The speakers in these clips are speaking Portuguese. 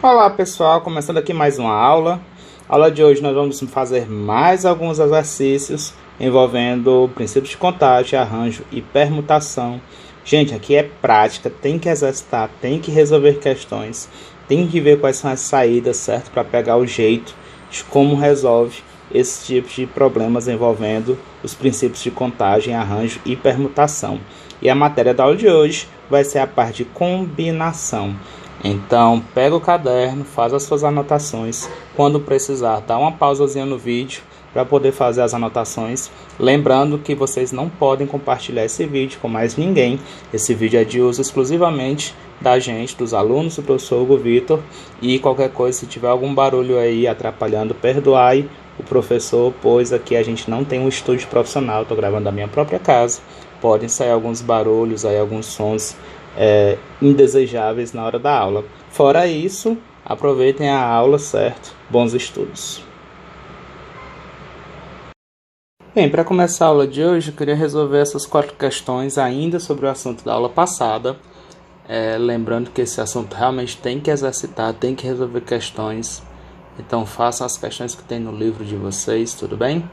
Olá pessoal, começando aqui mais uma aula. Aula de hoje nós vamos fazer mais alguns exercícios envolvendo princípios de contagem, arranjo e permutação. Gente, aqui é prática, tem que exercitar, tem que resolver questões, tem que ver quais são as saídas, certo? Para pegar o jeito de como resolve esses tipos de problemas envolvendo os princípios de contagem, arranjo e permutação. E a matéria da aula de hoje vai ser a parte de combinação. Então, pega o caderno, faz as suas anotações. Quando precisar, dá uma pausazinha no vídeo para poder fazer as anotações. Lembrando que vocês não podem compartilhar esse vídeo com mais ninguém. Esse vídeo é de uso exclusivamente da gente, dos alunos do professor Hugo Vitor. E qualquer coisa, se tiver algum barulho aí atrapalhando, perdoai o professor, pois aqui a gente não tem um estúdio profissional. Estou gravando da minha própria casa. Podem sair alguns barulhos, aí, alguns sons indesejáveis na hora da aula. Fora isso, aproveitem a aula, certo? Bons estudos. Bem, para começar a aula de hoje, eu queria resolver essas 4 questões ainda sobre o assunto da aula passada. Lembrando que esse assunto realmente tem que exercitar, tem que resolver questões. Então façam as questões que tem no livro de vocês, tudo bem?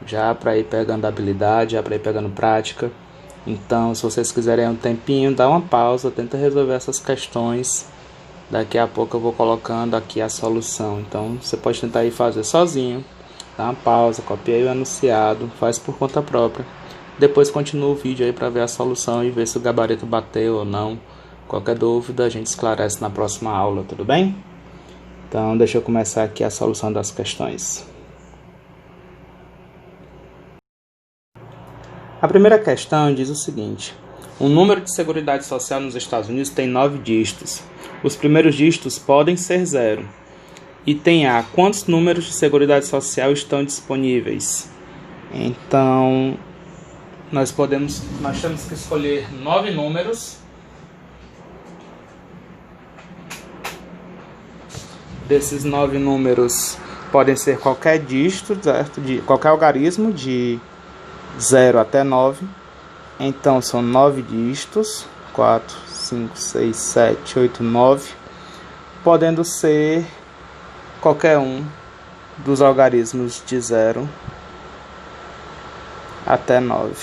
Já para ir pegando habilidade, já para ir pegando prática. Então, se vocês quiserem um tempinho, dá uma pausa, tenta resolver essas questões. Daqui a pouco eu vou colocando aqui a solução. Então, você pode tentar ir fazer sozinho. Dá uma pausa, copia aí o enunciado, faz por conta própria. Depois continua o vídeo aí para ver a solução e ver se o gabarito bateu ou não. Qualquer dúvida a gente esclarece na próxima aula, tudo bem? Então, deixa eu começar aqui a solução das questões. A primeira questão diz o seguinte: um número de seguridade social nos Estados Unidos tem 9 dígitos. Os primeiros dígitos podem ser 0. Item A: quantos números de seguridade social estão disponíveis? Então, nós temos que escolher 9 números. Desses 9 números podem ser qualquer dígito, certo? De qualquer algarismo de 0 até 9, então são 9 dígitos, 4, 5, 6, 7, 8, 9, podendo ser qualquer um dos algarismos de 0 até 9,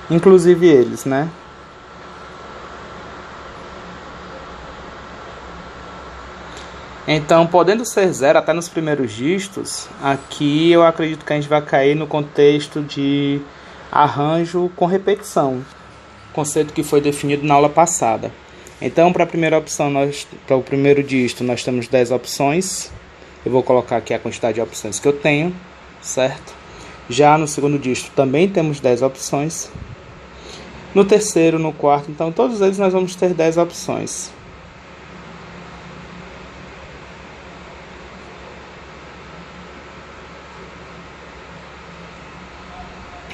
inclusive eles, né? Então, podendo ser 0 até nos primeiros dígitos, aqui eu acredito que a gente vai cair no contexto de arranjo com repetição, conceito que foi definido na aula passada. Então, para a primeira opção, para o primeiro dígito, nós temos 10 opções. Eu vou colocar aqui a quantidade de opções que eu tenho, certo? Já no segundo dígito também temos 10 opções. No terceiro, no quarto, então todos eles nós vamos ter 10 opções.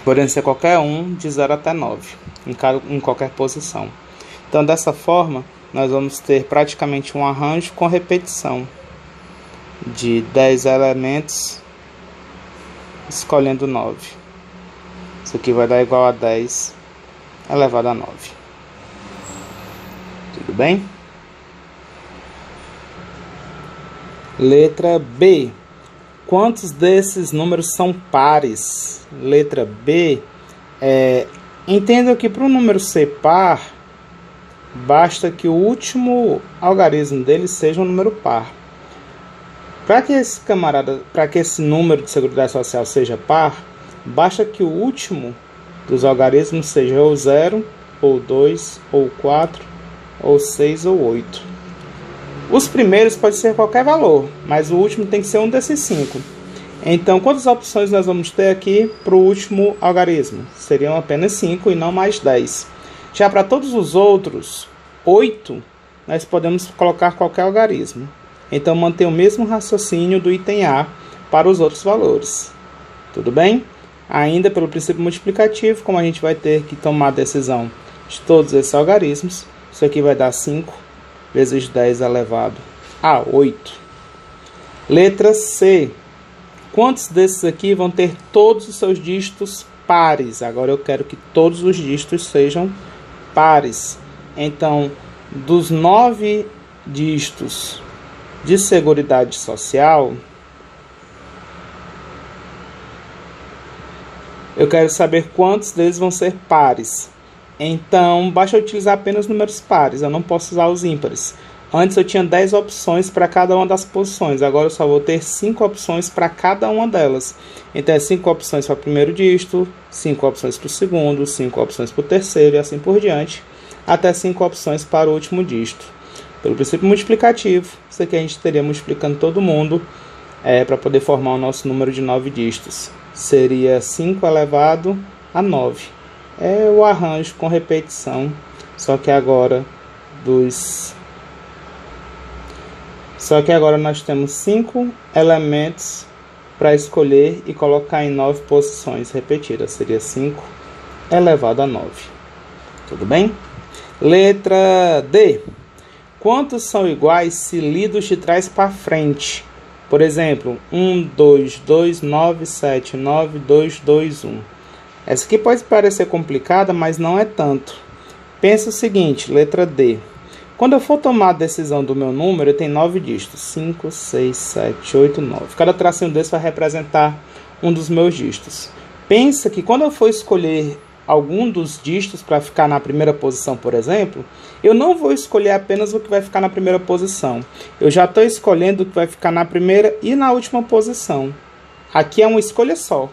Podem ser qualquer um de 0 até 9, em qualquer posição. Então, dessa forma, nós vamos ter praticamente um arranjo com repetição de 10 elementos, escolhendo 9. Isso aqui vai dar igual a 10 elevado a 9. Tudo bem? Letra B. Quantos desses números são pares? Letra B. Entenda que para o número ser par, basta que o último algarismo dele seja um número par. Para que esse número de seguridade social seja par, basta que o último dos algarismos seja ou 0, ou 2, ou 4, ou 6, ou 8. Os primeiros pode ser qualquer valor, mas o último tem que ser um desses 5. Então, quantas opções nós vamos ter aqui para o último algarismo? Seriam apenas 5 e não mais 10. Já para todos os outros, 8, nós podemos colocar qualquer algarismo. Então, manter o mesmo raciocínio do item A para os outros valores. Tudo bem? Ainda pelo princípio multiplicativo, como a gente vai ter que tomar a decisão de todos esses algarismos, isso aqui vai dar 5 vezes 10 elevado a 8. Letra C. Quantos desses aqui vão ter todos os seus dígitos pares? Agora eu quero que todos os dígitos sejam pares. Então, dos 9 dígitos de Seguridade Social, eu quero saber quantos deles vão ser pares. Então, basta eu utilizar apenas números pares, eu não posso usar os ímpares. Antes eu tinha 10 opções para cada uma das posições, agora eu só vou ter 5 opções para cada uma delas. Então é 5 opções para o primeiro dígito, 5 opções para o segundo, 5 opções para o terceiro e assim por diante, até 5 opções para o último dígito. Pelo princípio multiplicativo, isso aqui a gente teria multiplicando todo mundo para poder formar o nosso número de 9 dígitos. Seria 5 elevado a 9. É o arranjo com repetição, só que agora nós temos 5 elementos para escolher e colocar em 9 posições repetidas. Seria 5 elevado a 9. Tudo bem? Letra D. Quantos são iguais se lidos de trás para frente? Por exemplo, 1, 2, 2, 9, 7, 9, 2, 2, 1. Essa aqui pode parecer complicada, mas não é tanto. Pensa o seguinte, letra D. Quando eu for tomar a decisão do meu número, eu tenho 9 dígitos. 5, 6, 7, 8, 9. Cada tracinho desse vai representar um dos meus dígitos. Pensa que quando eu for escolher algum dos dígitos para ficar na primeira posição, por exemplo, eu não vou escolher apenas o que vai ficar na primeira posição. Eu já estou escolhendo o que vai ficar na primeira e na última posição. Aqui é uma escolha só.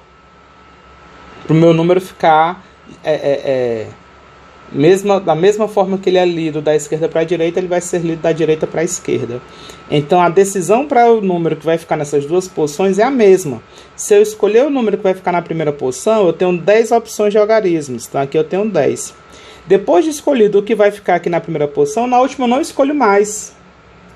Para o meu número ficar da mesma forma que ele é lido da esquerda para a direita, ele vai ser lido da direita para a esquerda. Então a decisão para o número que vai ficar nessas duas posições é a mesma. Se eu escolher o número que vai ficar na primeira posição, eu tenho 10 opções de algarismos. Então aqui eu tenho 10. Depois de escolhido o que vai ficar aqui na primeira posição, na última eu não escolho mais.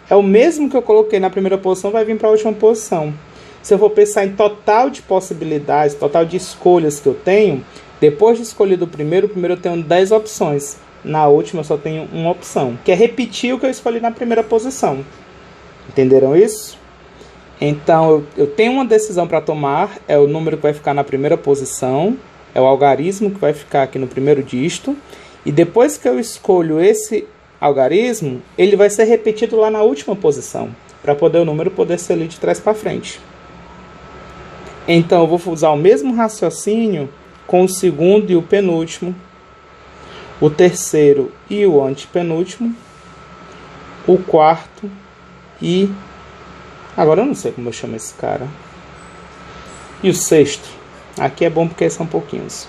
É o mesmo que eu coloquei na primeira posição, vai vir para a última posição. Se eu for pensar em total de possibilidades, total de escolhas que eu tenho, depois de escolhido o primeiro eu tenho 10 opções. Na última eu só tenho uma opção, que é repetir o que eu escolhi na primeira posição. Entenderam isso? Então eu tenho uma decisão para tomar, é o número que vai ficar na primeira posição, é o algarismo que vai ficar aqui no primeiro dígito, e depois que eu escolho esse algarismo, ele vai ser repetido lá na última posição, para poder o número poder ser lido de trás para frente. Então eu vou usar o mesmo raciocínio com o segundo e o penúltimo, o terceiro e o antepenúltimo, o quarto e... agora eu não sei como eu chamo esse cara. E o sexto. Aqui é bom porque são pouquinhos.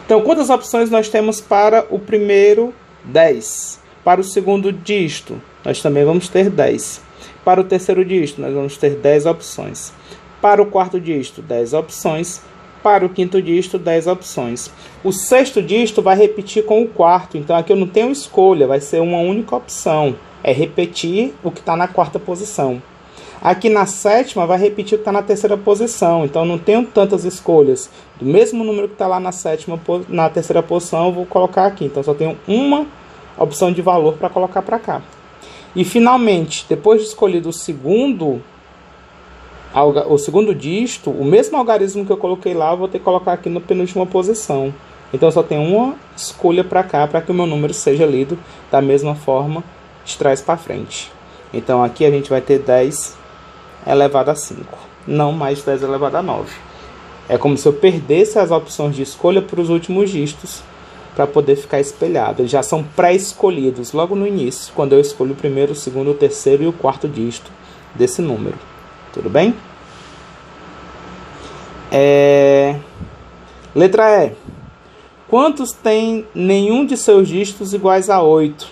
Então, quantas opções nós temos para o primeiro? 10. Para o segundo dígito, nós também vamos ter 10. Para o terceiro dígito, nós vamos ter 10 opções. Para o quarto dígito, 10 opções. Para o quinto dígito, 10 opções. O sexto dígito vai repetir com o quarto. Então, aqui eu não tenho escolha, vai ser uma única opção. É repetir o que está na quarta posição. Aqui na sétima, vai repetir o que está na terceira posição. Então, eu não tenho tantas escolhas. Do mesmo número que está lá na terceira posição, eu vou colocar aqui. Então, só tenho uma opção de valor para colocar para cá. E, finalmente, depois de escolhido o segundo dígito, o mesmo algarismo que eu coloquei lá, eu vou ter que colocar aqui na penúltima posição. Então, eu só tenho uma escolha para cá, para que o meu número seja lido da mesma forma, de trás para frente. Então, aqui a gente vai ter 10 elevado a 5, não mais 10 elevado a 9. É como se eu perdesse as opções de escolha para os últimos dígitos, para poder ficar espelhado. Eles já são pré-escolhidos logo no início, quando eu escolho o primeiro, o segundo, o terceiro e o quarto dígito desse número. Tudo bem? Letra E. Quantos tem nenhum de seus dígitos iguais a 8?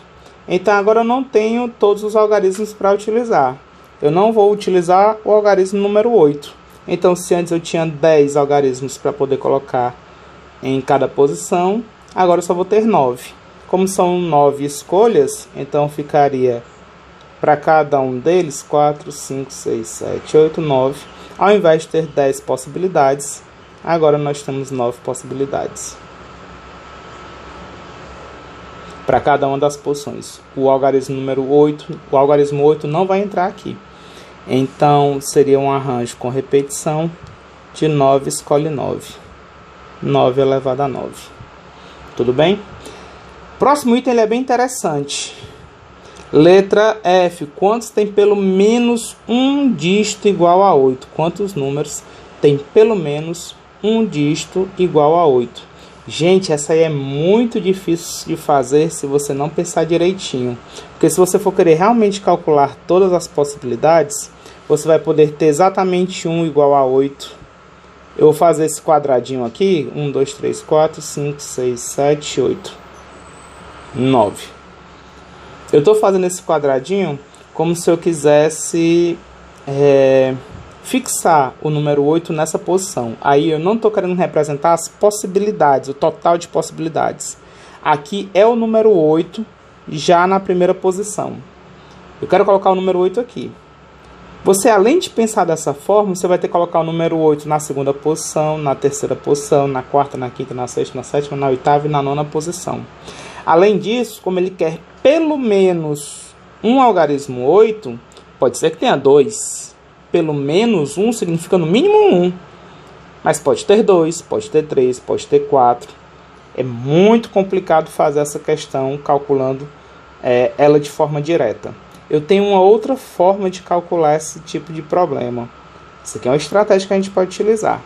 Então, agora eu não tenho todos os algarismos para utilizar. Eu não vou utilizar o algarismo número 8. Então, se antes eu tinha 10 algarismos para poder colocar em cada posição, agora eu só vou ter 9. Como são 9 escolhas, então ficaria para cada um deles 4, 5, 6, 7, 8, 9. Ao invés de ter 10 possibilidades, agora nós temos 9 possibilidades para cada uma das posições. O algarismo número 8, o algarismo 8 não vai entrar aqui. Então, seria um arranjo com repetição de 9 escolhe 9. 9 elevado a 9. Tudo bem? Próximo item ele é bem interessante. Letra F. Quantos tem pelo menos um dígito igual a 8? Quantos números tem pelo menos um dígito igual a 8? Gente, essa aí é muito difícil de fazer se você não pensar direitinho. Porque se você for querer realmente calcular todas as possibilidades, você vai poder ter exatamente 1 igual a 8. Eu vou fazer esse quadradinho aqui. 1, 2, 3, 4, 5, 6, 7, 8, 9. Eu estou fazendo esse quadradinho como se eu quisesse fixar o número 8 nessa posição. Aí eu não estou querendo representar as possibilidades, o total de possibilidades. Aqui é o número 8 já na primeira posição. Eu quero colocar o número 8 aqui. Você, além de pensar dessa forma, você vai ter que colocar o número 8 na segunda posição, na terceira posição, na quarta, na quinta, na sexta, na sétima, na oitava e na nona posição. Além disso, como ele quer pelo menos um algarismo 8, pode ser que tenha 2. Pelo menos 1 significa no mínimo 1. Mas pode ter 2, pode ter 3, pode ter 4. É muito complicado fazer essa questão calculando ela de forma direta. Eu tenho uma outra forma de calcular esse tipo de problema. Isso aqui é uma estratégia que a gente pode utilizar.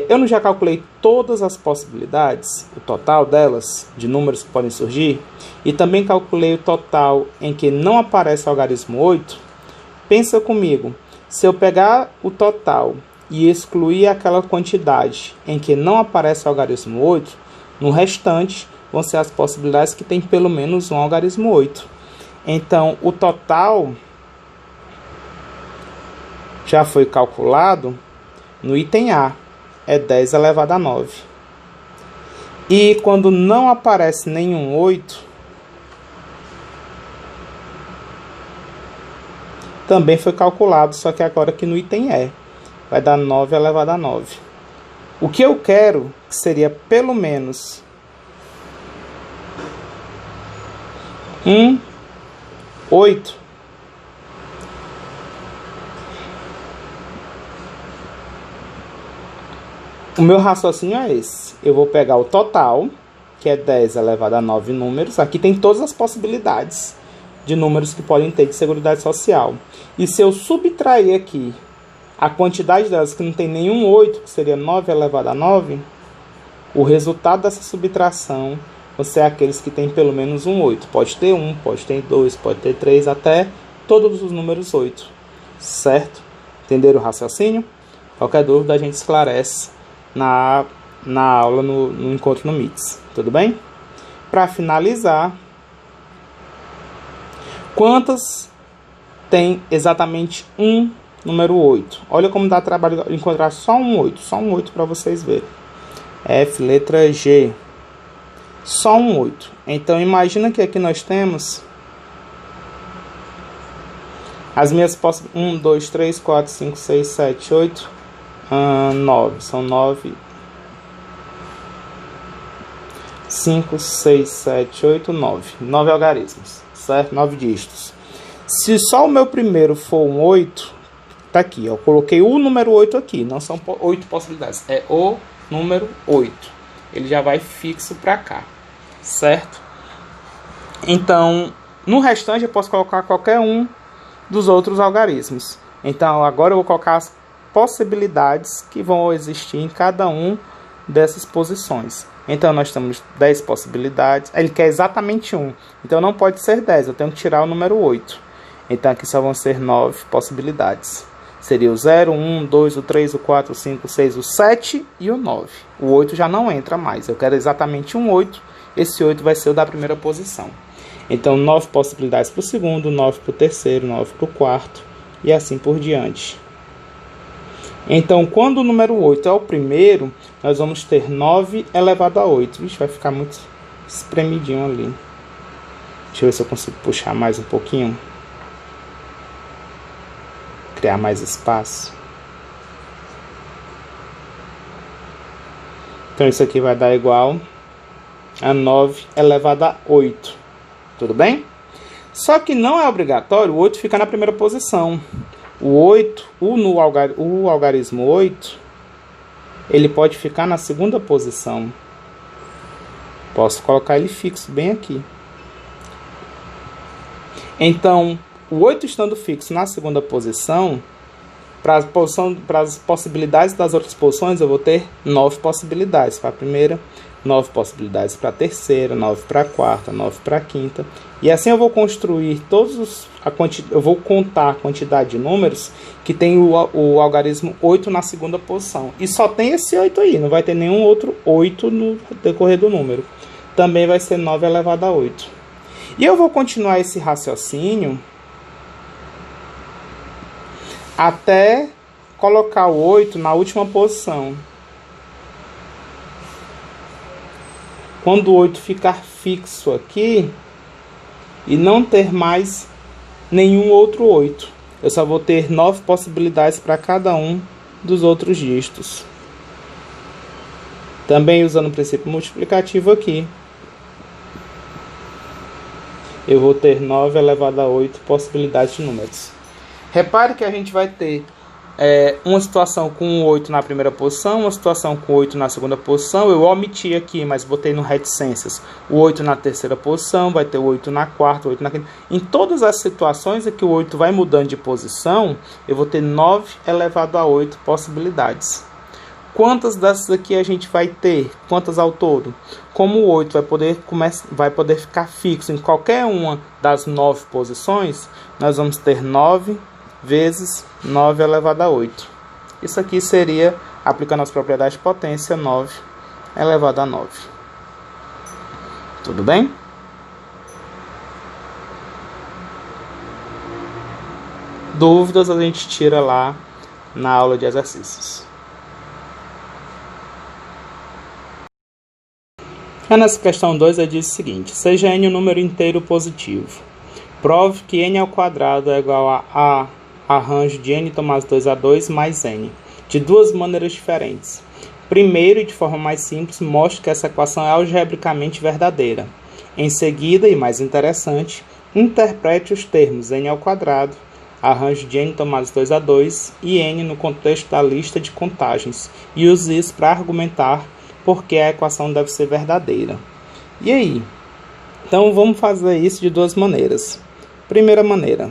Eu não já calculei todas as possibilidades, o total delas, de números que podem surgir, e também calculei o total em que não aparece o algarismo 8. Pensa comigo, se eu pegar o total e excluir aquela quantidade em que não aparece o algarismo 8, no restante vão ser as possibilidades que tem pelo menos um algarismo 8. Então, o total já foi calculado no item A, é 10 elevado a 9. E quando não aparece nenhum 8, também foi calculado, só que agora aqui no item E, vai dar 9 elevado a 9. O que eu quero, que seria pelo menos 8. O meu raciocínio é esse. Eu vou pegar o total, que é 10 elevado a 9 números. Aqui tem todas as possibilidades de números que podem ter de Seguridade Social. E se eu subtrair aqui a quantidade delas que não tem nenhum 8, que seria 9 elevado a 9, o resultado dessa subtração vão ser aqueles que tem pelo menos um 8. Pode ter 1, pode ter 2, pode ter 3, até todos os números 8. Certo? Entenderam o raciocínio? Qualquer dúvida a gente esclarece na aula, no encontro no MITS. Tudo bem? Para finalizar, quantas tem exatamente um número 8? Olha como dá trabalho encontrar só um 8. Só um 8 para vocês verem. F, letra G. Só um 8. Então, imagina que aqui nós temos as minhas possibilidades. 1, 2, 3, 4, 5, 6, 7, 8, 9. São 9. 5, 6, 7, 8, 9. 9 algarismos, certo? 9 dígitos. Se só o meu primeiro for um 8, tá aqui, ó. Eu coloquei o número 8 aqui. Não são 8 possibilidades. É o número 8. Ele já vai fixo para cá. Certo? Então, no restante eu posso colocar qualquer um dos outros algarismos. Então, agora eu vou colocar as possibilidades que vão existir em cada um dessas posições. Então, nós temos 10 possibilidades. Ele quer exatamente 1. Então, não pode ser 10. Eu tenho que tirar o número 8. Então, aqui só vão ser 9 possibilidades. Seria o 0, 1, 2, o 3, o 4, o 5, o 6, o 7 e o 9. O 8 já não entra mais. Eu quero exatamente um 8. Esse 8 vai ser o da primeira posição. Então, 9 possibilidades para o segundo, 9 para o terceiro, 9 para o quarto e assim por diante. Então, quando o número 8 é o primeiro, nós vamos ter 9 elevado a 8. Vixe, vai ficar muito espremidinho ali. Deixa eu ver se eu consigo puxar mais um pouquinho. Criar mais espaço. Então, isso aqui vai dar igual a 9 elevado a 8. Tudo bem? Só que não é obrigatório o 8 ficar na primeira posição. O 8, o algarismo 8, ele pode ficar na segunda posição. Posso colocar ele fixo bem aqui. Então, o 8 estando fixo na segunda posição, para as possibilidades das outras posições, eu vou ter 9 possibilidades para a primeira, 9 possibilidades para a terceira, 9 para a quarta, 9 para a quinta. E assim eu vou construir eu vou contar a quantidade de números que tem o algarismo 8 na segunda posição. E só tem esse 8 aí, não vai ter nenhum outro 8 no decorrer do número. Também vai ser 9 elevado a 8. E eu vou continuar esse raciocínio até colocar o 8 na última posição. Quando o 8 ficar fixo aqui e não ter mais nenhum outro 8, eu só vou ter 9 possibilidades para cada um dos outros dígitos. Também usando o princípio multiplicativo aqui, eu vou ter 9 elevado a 8 possibilidades de números. Repare que a gente vai ter uma situação com 8 na primeira posição, uma situação com 8 na segunda posição. Eu omiti aqui, mas botei no reticências o 8 na terceira posição, vai ter o 8 na quarta, o 8 na quinta. Em todas as situações em que o 8 vai mudando de posição, eu vou ter 9 elevado a 8 possibilidades. Quantas dessas aqui a gente vai ter? Quantas ao todo? Como o 8 vai poder ficar fixo em qualquer uma das 9 posições, nós vamos ter 9 vezes 9 elevado a 8. Isso aqui seria, aplicando as propriedades de potência, 9 elevado a 9. Tudo bem? Dúvidas a gente tira lá na aula de exercícios. Nessa questão 2, ele diz o seguinte: seja n um número inteiro positivo. Prove que n ao quadrado é igual a arranjo de n tomado 2 a 2 mais n, de duas maneiras diferentes. Primeiro, e de forma mais simples, mostre que essa equação é algebricamente verdadeira. Em seguida, e mais interessante, interprete os termos n ao quadrado, arranjo de n tomado 2 a 2 e n no contexto da lista de contagens, e use isso para argumentar porque a equação deve ser verdadeira. E aí? Então vamos fazer isso de duas maneiras. Primeira maneira.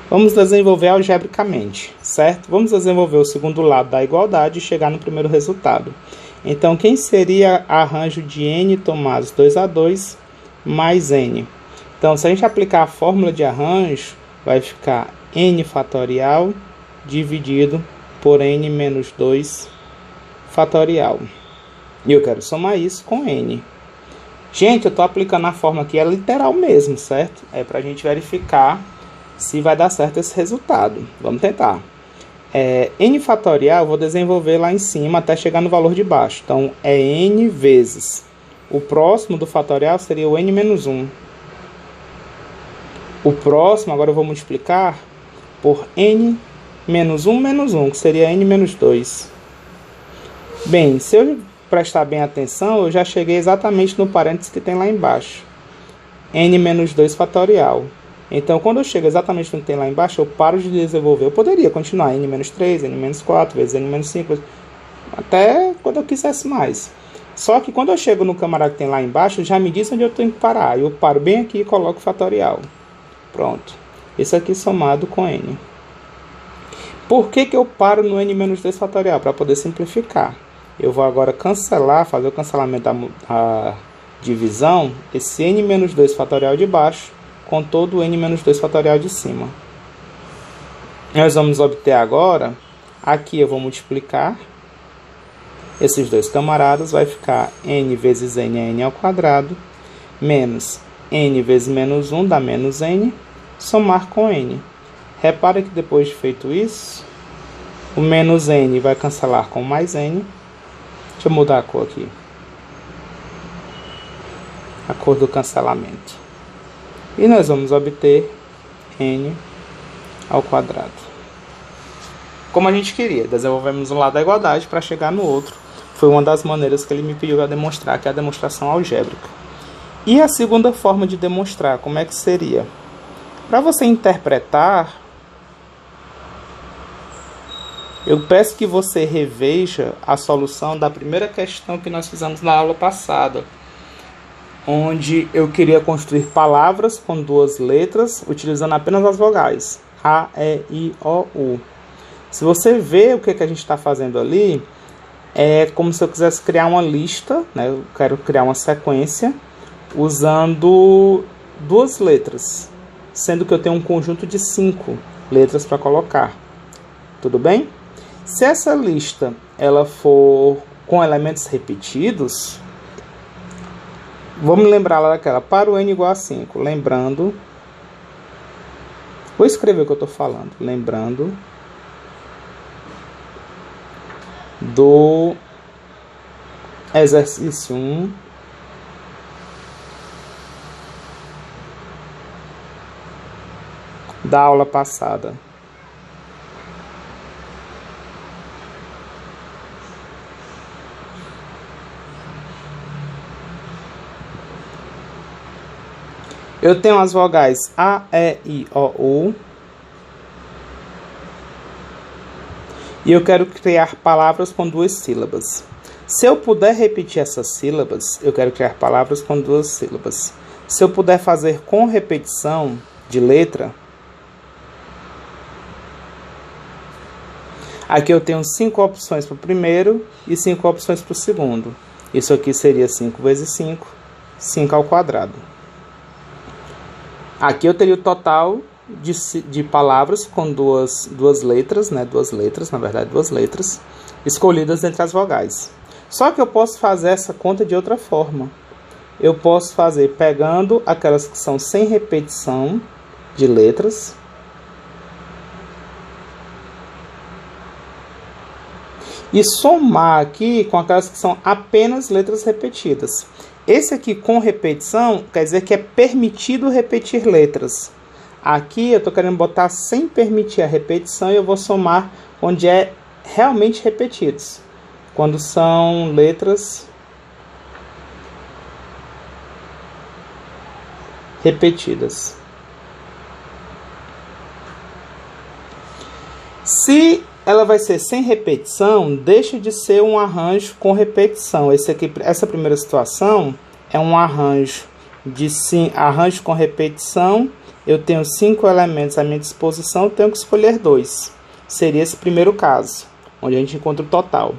Vamos desenvolver algebricamente, certo? Vamos desenvolver o segundo lado da igualdade e chegar no primeiro resultado. Então, quem seria arranjo de n tomados 2 a 2 mais n? Então, se a gente aplicar a fórmula de arranjo, vai ficar n fatorial dividido por n menos 2 fatorial. E eu quero somar isso com n. Gente, eu estou aplicando a fórmula aqui, é literal mesmo, certo? É para a gente verificar se vai dar certo esse resultado. Vamos tentar. N fatorial eu vou desenvolver lá em cima até chegar no valor de baixo. Então, é n vezes. O próximo do fatorial seria o n menos 1. O próximo, agora eu vou multiplicar por n menos 1, que seria n menos 2. Bem, se eu prestar bem atenção, eu já cheguei exatamente no parênteses que tem lá embaixo. N menos 2 fatorial. Então, quando eu chego exatamente no que tem lá embaixo, eu paro de desenvolver. Eu poderia continuar n menos 3, n menos 4, vezes n menos 5, até quando eu quisesse mais. Só que quando eu chego no camarada que tem lá embaixo, já me diz onde eu tenho que parar. Eu paro bem aqui e coloco fatorial. Pronto. Isso aqui somado com n. Por que eu paro no n menos 2 fatorial? Para poder simplificar. Eu vou agora cancelar, fazer o cancelamento da divisão, esse n menos 2 fatorial de baixo, com todo o n menos 2 fatorial de cima. Nós vamos obter agora, aqui eu vou multiplicar esses dois camaradas, vai ficar n vezes n é n ao quadrado, menos n vezes menos 1 dá menos n, somar com n. Repara que depois de feito isso, o menos n vai cancelar com mais n. Deixa eu mudar a cor aqui. A cor do cancelamento. E nós vamos obter n ao quadrado. Como a gente queria, desenvolvemos um lado da igualdade para chegar no outro. Foi uma das maneiras que ele me pediu a demonstrar, que é a demonstração algébrica. E a segunda forma de demonstrar, como é que seria? Para você interpretar, eu peço que você reveja a solução da primeira questão que nós fizemos na aula passada. onde eu queria construir palavras com duas letras, utilizando apenas as vogais. A, E, I, O, U. Se você vê o que a gente está fazendo ali, é como se eu quisesse criar uma lista, né? Eu quero criar uma sequência usando duas letras, sendo que eu tenho um conjunto de 5 letras para colocar. Tudo bem? Se essa lista ela for com elementos repetidos, vamos lembrar lá daquela, para o n igual a 5, lembrando, vou escrever o que eu estou falando, lembrando do exercício 1, da aula passada. Eu tenho as vogais A, E, I, O, U. E eu quero criar palavras com duas sílabas. Se eu puder repetir essas sílabas, eu quero criar palavras com duas sílabas. Se eu puder fazer com repetição de letra, aqui eu tenho 5 opções para o primeiro e 5 opções para o segundo. Isso aqui seria 5 vezes 5, 5 ao quadrado. Aqui eu teria o total de palavras com duas letras, né? Duas letras, escolhidas entre as vogais. Só que eu posso fazer essa conta de outra forma. Eu posso fazer pegando aquelas que são sem repetição de letras, e somar aqui com aquelas que são apenas letras repetidas. Esse aqui com repetição quer dizer que é permitido repetir letras. Aqui eu estou querendo botar sem permitir a repetição e eu vou somar onde é realmente repetidos. Quando são letras repetidas. Se ela vai ser sem repetição, deixa de ser um arranjo com repetição. Essa primeira situação é um arranjo arranjo com repetição. Eu tenho 5 elementos à minha disposição, eu tenho que escolher 2. Seria esse primeiro caso, onde a gente encontra o total.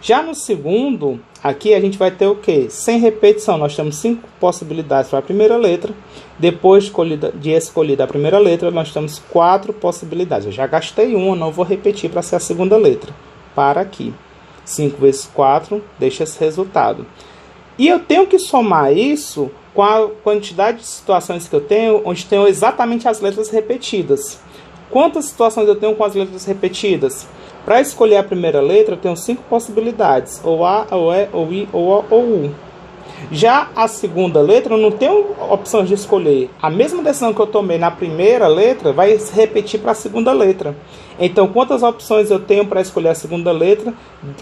Já no segundo, aqui a gente vai ter o quê? Sem repetição, nós temos 5 possibilidades para a primeira letra. Depois de escolhida a primeira letra, nós temos 4 possibilidades. Eu já gastei uma, não vou repetir para ser a segunda letra. Para aqui. 5 vezes 4, deixa esse resultado. E eu tenho que somar isso com a quantidade de situações que eu tenho, onde tenho exatamente as letras repetidas. Quantas situações eu tenho com as letras repetidas? Para escolher a primeira letra, eu tenho 5 possibilidades. Ou A, ou E, ou I, ou O, ou U. Já a segunda letra, eu não tenho opções de escolher. A mesma decisão que eu tomei na primeira letra vai se repetir para a segunda letra. Então, quantas opções eu tenho para escolher a segunda letra,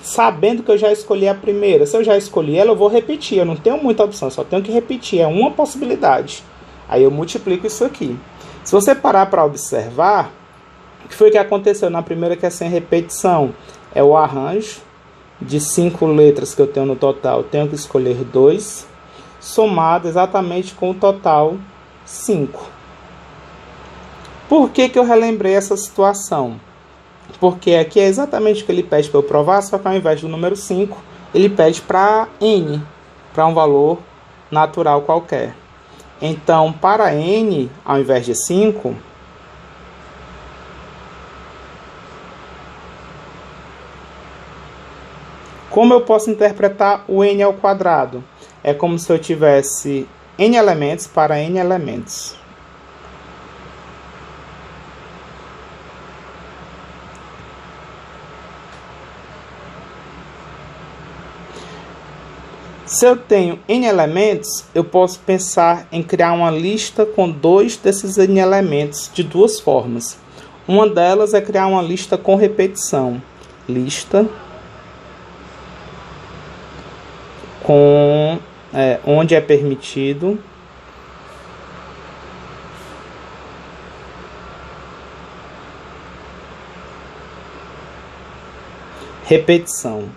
sabendo que eu já escolhi a primeira? Se eu já escolhi ela, eu vou repetir. Eu não tenho muita opção, só tenho que repetir. É uma possibilidade. Aí eu multiplico isso aqui. Se você parar para observar, o que foi que aconteceu na primeira, que é sem repetição? É o arranjo de 5 letras que eu tenho no total. Eu tenho que escolher 2, somado exatamente com o total 5. Por que eu relembrei essa situação? Porque aqui é exatamente o que ele pede para eu provar, só que ao invés do número 5, ele pede para n, para um valor natural qualquer. Então, para n, ao invés de 5, como eu posso interpretar o n ao quadrado? É como se eu tivesse n elementos para n elementos. Se eu tenho n elementos, eu posso pensar em criar uma lista com 2 desses n elementos de 2 formas. Uma delas é criar uma lista com repetição. Lista com onde é permitido repetição.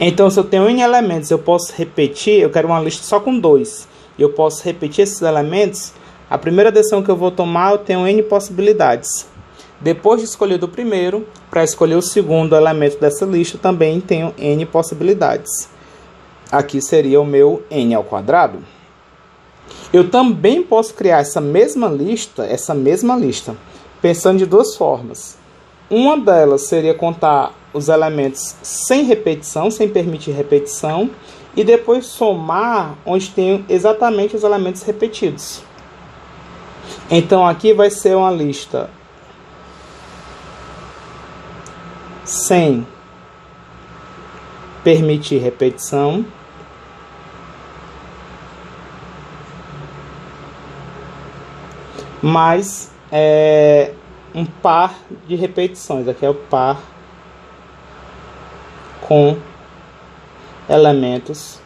Então, se eu tenho N elementos, eu posso repetir, eu quero uma lista só com 2. E eu posso repetir esses elementos. A primeira decisão que eu vou tomar, eu tenho N possibilidades. Depois de escolher do primeiro, para escolher o segundo elemento dessa lista, também tenho N possibilidades. Aqui seria o meu N ao quadrado. Eu também posso criar essa mesma lista, pensando de duas formas. Uma delas seria contar os elementos sem repetição, sem permitir repetição, e depois somar onde tem exatamente os elementos repetidos. Então aqui vai ser uma lista sem permitir repetição, mas um par de repetições. Aqui é o par com elementos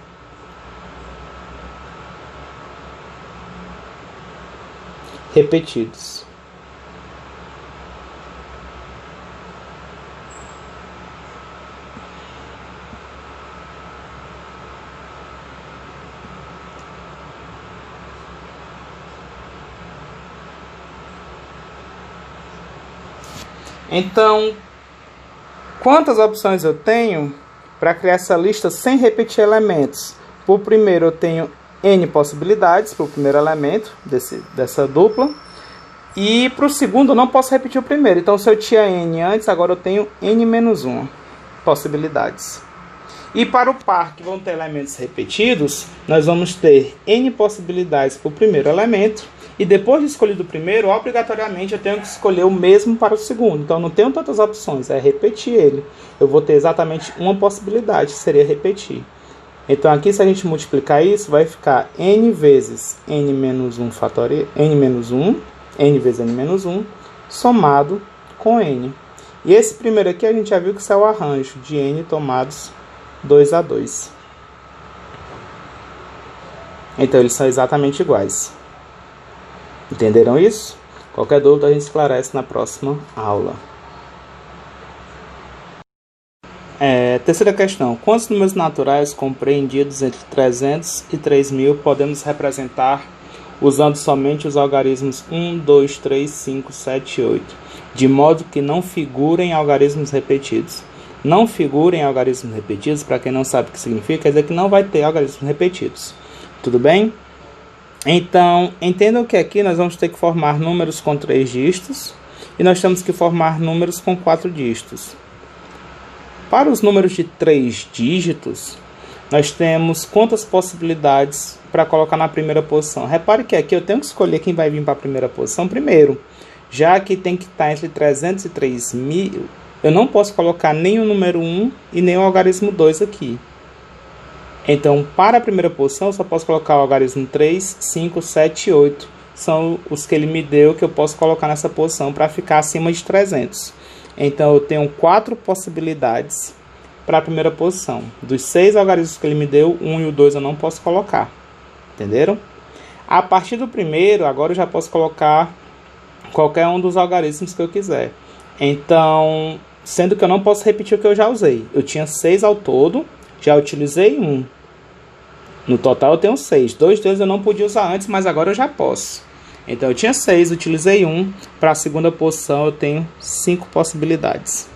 repetidos. Então, quantas opções eu tenho para criar essa lista sem repetir elementos? Por primeiro, eu tenho N possibilidades para o primeiro elemento dessa dupla. E para o segundo, eu não posso repetir o primeiro. Então, se eu tinha N antes, agora eu tenho N-1 possibilidades. E para o par, que vão ter elementos repetidos, nós vamos ter N possibilidades para o primeiro elemento. E depois de escolhido o primeiro, obrigatoriamente eu tenho que escolher o mesmo para o segundo. Então, não tenho tantas opções, é repetir ele. Eu vou ter exatamente uma possibilidade, que seria repetir. Então, aqui, se a gente multiplicar isso, vai ficar N vezes N-1 fatorial, N-1, N vezes N-1, somado com N. E esse primeiro aqui, a gente já viu que isso é o arranjo de N tomados 2 a 2. Então, eles são exatamente iguais. Entenderam isso? Qualquer dúvida a gente esclarece na próxima aula. Terceira questão. Quantos números naturais compreendidos entre 300 e 3.000 podemos representar usando somente os algarismos 1, 2, 3, 5, 7 e 8, de modo que não figurem algarismos repetidos? Não figurem algarismos repetidos, para quem não sabe o que significa, quer dizer que não vai ter algarismos repetidos. Tudo bem? Então, entendam que aqui nós vamos ter que formar números com 3 dígitos e nós temos que formar números com 4 dígitos. Para os números de 3 dígitos, nós temos quantas possibilidades para colocar na primeira posição? Repare que aqui eu tenho que escolher quem vai vir para a primeira posição primeiro. Já que tem que estar entre 300 e 3.000, eu não posso colocar nem o número 1 e nem o algarismo 2 aqui. Então, para a primeira posição, eu só posso colocar o algarismo 3, 5, 7 e 8. São os que ele me deu que eu posso colocar nessa posição para ficar acima de 300. Então, eu tenho 4 possibilidades para a primeira posição. Dos 6 algarismos que ele me deu, 1 e o 2 eu não posso colocar. Entenderam? A partir do primeiro, agora eu já posso colocar qualquer um dos algarismos que eu quiser. Então, sendo que eu não posso repetir o que eu já usei. Eu tinha 6 ao todo, já utilizei 1. No total eu tenho 6. 2 deles eu não podia usar antes, mas agora eu já posso. Então eu tinha 6, utilizei 1. Para a segunda posição eu tenho 5 possibilidades.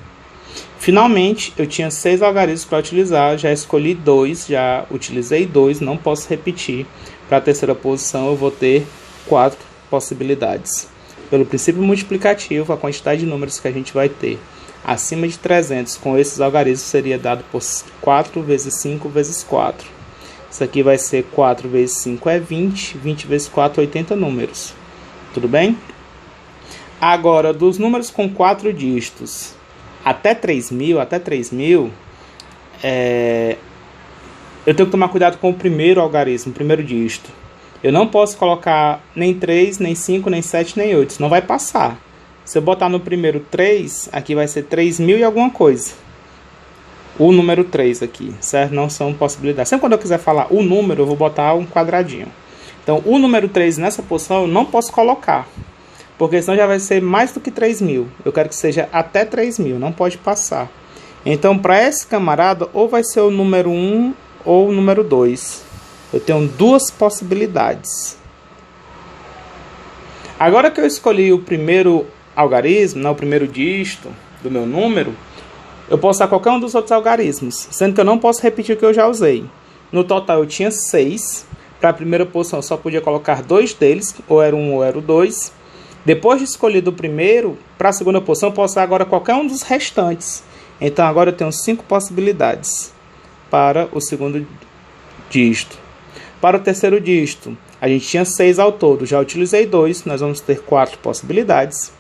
Finalmente, eu tinha 6 algarismos para utilizar, já escolhi 2, já utilizei 2, não posso repetir. Para a terceira posição eu vou ter 4 possibilidades. Pelo princípio multiplicativo, a quantidade de números que a gente vai ter acima de 300 com esses algarismos seria dado por 4 vezes 5 vezes 4. Isso aqui vai ser 4 vezes 5 é 20, 20 vezes 4, 80 números. Tudo bem? Agora, dos números com 4 dígitos até 3.000, eu tenho que tomar cuidado com o primeiro algarismo, o primeiro dígito. Eu não posso colocar nem 3, nem 5, nem 7, nem 8, senão vai passar. Se eu botar no primeiro 3, aqui vai ser 3.000 e alguma coisa. O número 3 aqui, certo? Não são possibilidades. Sempre quando eu quiser falar o número, eu vou botar um quadradinho. Então, o número 3 nessa posição eu não posso colocar, porque senão já vai ser mais do que 3.000. Eu quero que seja até 3.000, não pode passar. Então, para esse camarada, ou vai ser o número 1 ou o número 2. Eu tenho duas possibilidades. Agora que eu escolhi o primeiro algarismo, o primeiro dígito do meu número, eu posso usar qualquer um dos outros algarismos, sendo que eu não posso repetir o que eu já usei. No total eu tinha 6. Para a primeira posição eu só podia colocar 2 deles, ou era 1 ou era 2. Depois de escolhido o primeiro, para a segunda posição eu posso usar agora qualquer um dos restantes. Então agora eu tenho 5 possibilidades para o segundo dígito. Para o terceiro dígito, a gente tinha 6 ao todo, já utilizei 2, nós vamos ter 4 possibilidades.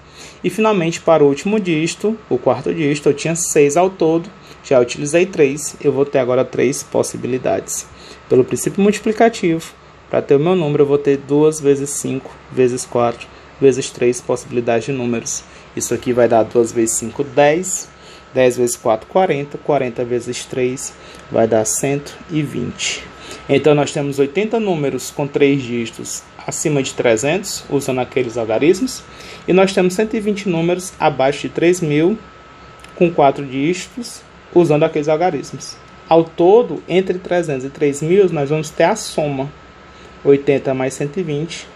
E finalmente, para o último dígito, o quarto dígito, eu tinha 6 ao todo, já utilizei 3, eu vou ter agora 3 possibilidades. Pelo princípio multiplicativo, para ter o meu número, eu vou ter 2 vezes 5, vezes 4, vezes 3 possibilidades de números. Isso aqui vai dar 2 vezes 5, 10, 10 vezes 4, 40, 40 vezes 3 vai dar 120. Então, nós temos 80 números com 3 dígitos acima de 300, usando aqueles algarismos. E nós temos 120 números abaixo de 3.000, com 4 dígitos, usando aqueles algarismos. Ao todo, entre 300 e 3.000, nós vamos ter a soma. 80 mais 120,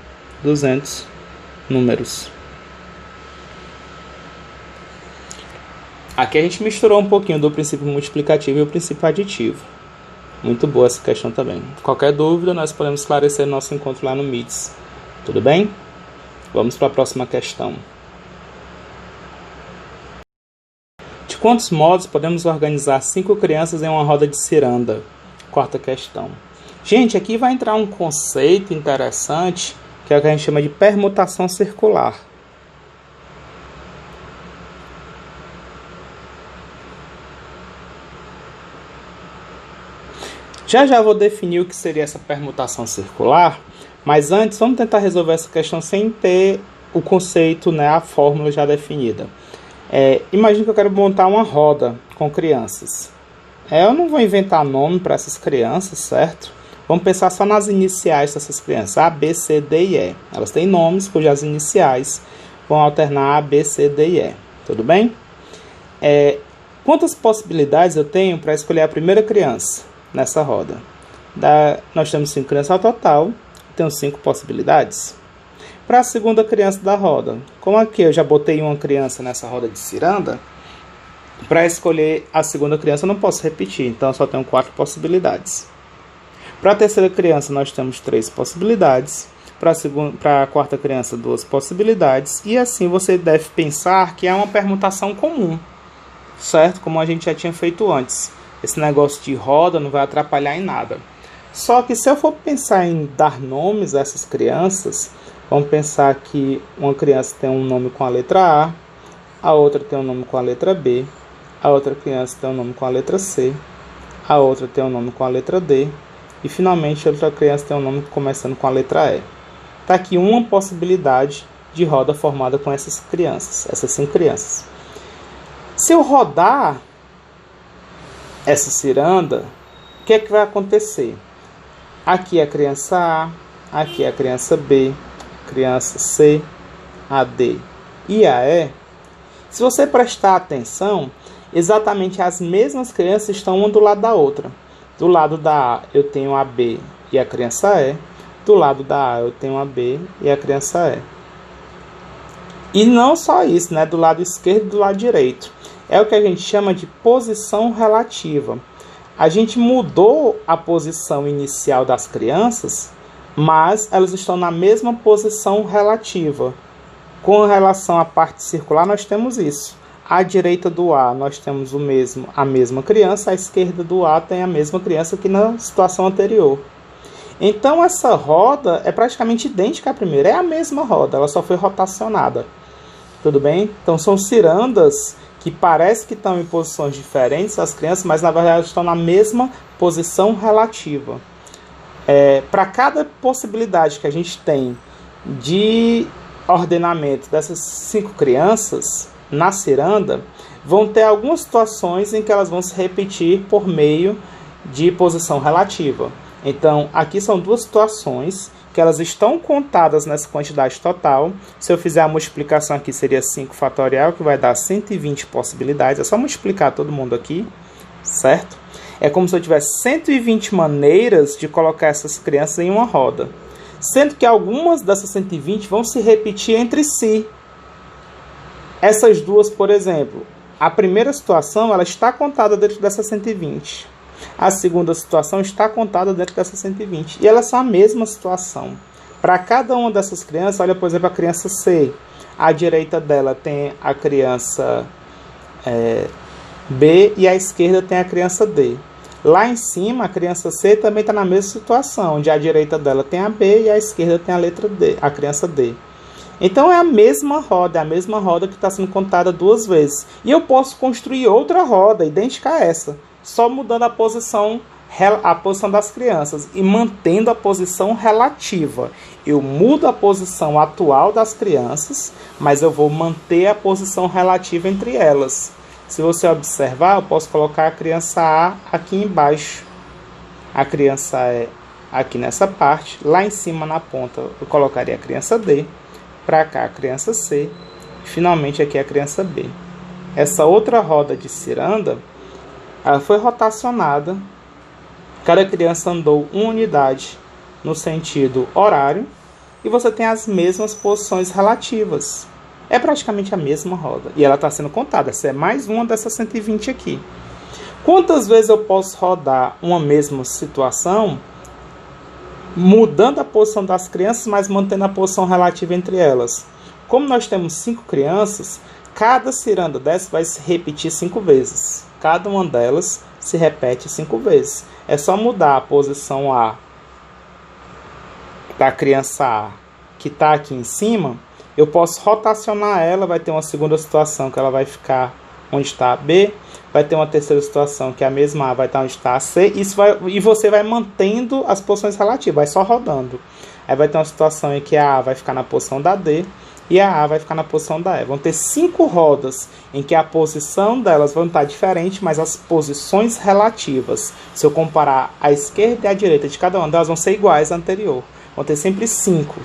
200 números. Aqui a gente misturou um pouquinho do princípio multiplicativo e o princípio aditivo. Muito boa essa questão também. Qualquer dúvida, nós podemos esclarecer no nosso encontro lá no Meets. Tudo bem? Vamos para a próxima questão. De quantos modos podemos organizar 5 crianças em uma roda de ciranda? Quarta questão. Gente, aqui vai entrar um conceito interessante, que é o que a gente chama de permutação circular. Já vou definir o que seria essa permutação circular, mas antes vamos tentar resolver essa questão sem ter o conceito, a fórmula já definida. Imagina que eu quero montar uma roda com crianças. Eu não vou inventar nome para essas crianças, certo? Vamos pensar só nas iniciais dessas crianças, A, B, C, D e E. Elas têm nomes cujas iniciais vão alternar A, B, C, D e E. Tudo bem? Quantas possibilidades eu tenho para escolher a primeira criança nessa roda? Nós temos 5 crianças ao total, temos 5 possibilidades. Para a segunda criança da roda, como aqui eu já botei uma criança nessa roda de ciranda, para escolher a segunda criança eu não posso repetir, então eu só tenho 4 possibilidades. Para a terceira criança nós temos 3 possibilidades, para a quarta criança 2 possibilidades, e assim você deve pensar que é uma permutação comum, certo? Como a gente já tinha feito antes. Esse negócio de roda não vai atrapalhar em nada. Só que se eu for pensar em dar nomes a essas crianças, vamos pensar que uma criança tem um nome com a letra A outra tem um nome com a letra B, a outra criança tem um nome com a letra C, a outra tem um nome com a letra D, e finalmente a outra criança tem um nome começando com a letra E. Está aqui uma possibilidade de roda formada com essas crianças, essas 5 crianças. Se eu rodar essa ciranda, o que é que vai acontecer? Aqui é a criança A, aqui é a criança B, criança C, a D e a E. Se você prestar atenção, exatamente as mesmas crianças estão uma do lado da outra. Do lado da A eu tenho a B e a criança E, do lado da A eu tenho a B e a criança E. E não só isso, do lado esquerdo e do lado direito. É o que a gente chama de posição relativa. A gente mudou a posição inicial das crianças, mas elas estão na mesma posição relativa. Com relação à parte circular, nós temos isso. À direita do A, nós temos a mesma criança, à esquerda do A tem a mesma criança que na situação anterior. Então, essa roda é praticamente idêntica à primeira. É a mesma roda, ela só foi rotacionada. Tudo bem? Então, são cirandas que parece que estão em posições diferentes, as crianças, mas na verdade estão na mesma posição relativa. Para cada possibilidade que a gente tem de ordenamento dessas 5 crianças na ciranda, vão ter algumas situações em que elas vão se repetir por meio de posição relativa. Então, aqui são duas situações que elas estão contadas nessa quantidade total. Se eu fizer a multiplicação aqui, seria 5 fatorial, que vai dar 120 possibilidades. É só multiplicar todo mundo aqui, certo? É como se eu tivesse 120 maneiras de colocar essas crianças em uma roda. Sendo que algumas dessas 120 vão se repetir entre si. Essas duas, por exemplo, a primeira situação ela está contada dentro dessas 120. A segunda situação está contada dentro dessas 120. E elas são a mesma situação. Para cada uma dessas crianças, olha, por exemplo, a criança C. À direita dela tem a criança B e à esquerda tem a criança D. Lá em cima, a criança C também está na mesma situação, onde à direita dela tem a B e à esquerda tem a letra D, a criança D. Então é a mesma roda que está sendo contada duas vezes. E eu posso construir outra roda idêntica a essa, só mudando a posição das crianças e mantendo a posição relativa. Eu mudo a posição atual das crianças, mas eu vou manter a posição relativa entre elas. Se você observar, eu posso colocar a criança A aqui embaixo. A criança E aqui nessa parte. Lá em cima, na ponta, eu colocaria a criança D. Para cá, a criança C. E, finalmente, aqui a criança B. Essa outra roda de ciranda, ela foi rotacionada. Cada criança andou uma unidade no sentido horário. E você tem as mesmas posições relativas. É praticamente a mesma roda. E ela está sendo contada. Essa é mais uma dessas 120 aqui. Quantas vezes eu posso rodar uma mesma situação, mudando a posição das crianças, mas mantendo a posição relativa entre elas? Como nós temos 5 crianças, cada ciranda dessa vai se repetir 5 vezes. Cada uma delas se repete 5 vezes. É só mudar a posição A da criança A, que está aqui em cima. Eu posso rotacionar ela, vai ter uma segunda situação que ela vai ficar onde está a B, vai ter uma terceira situação que a mesma A vai estar onde está a C, e você vai mantendo as posições relativas, vai só rodando. Aí vai ter uma situação em que a A vai ficar na posição da D e a A vai ficar na posição da E. Vão ter 5 rodas em que a posição delas vão estar diferente, mas as posições relativas, se eu comparar a esquerda e a direita de cada uma delas, vão ser iguais à anterior. Vão ter sempre 5.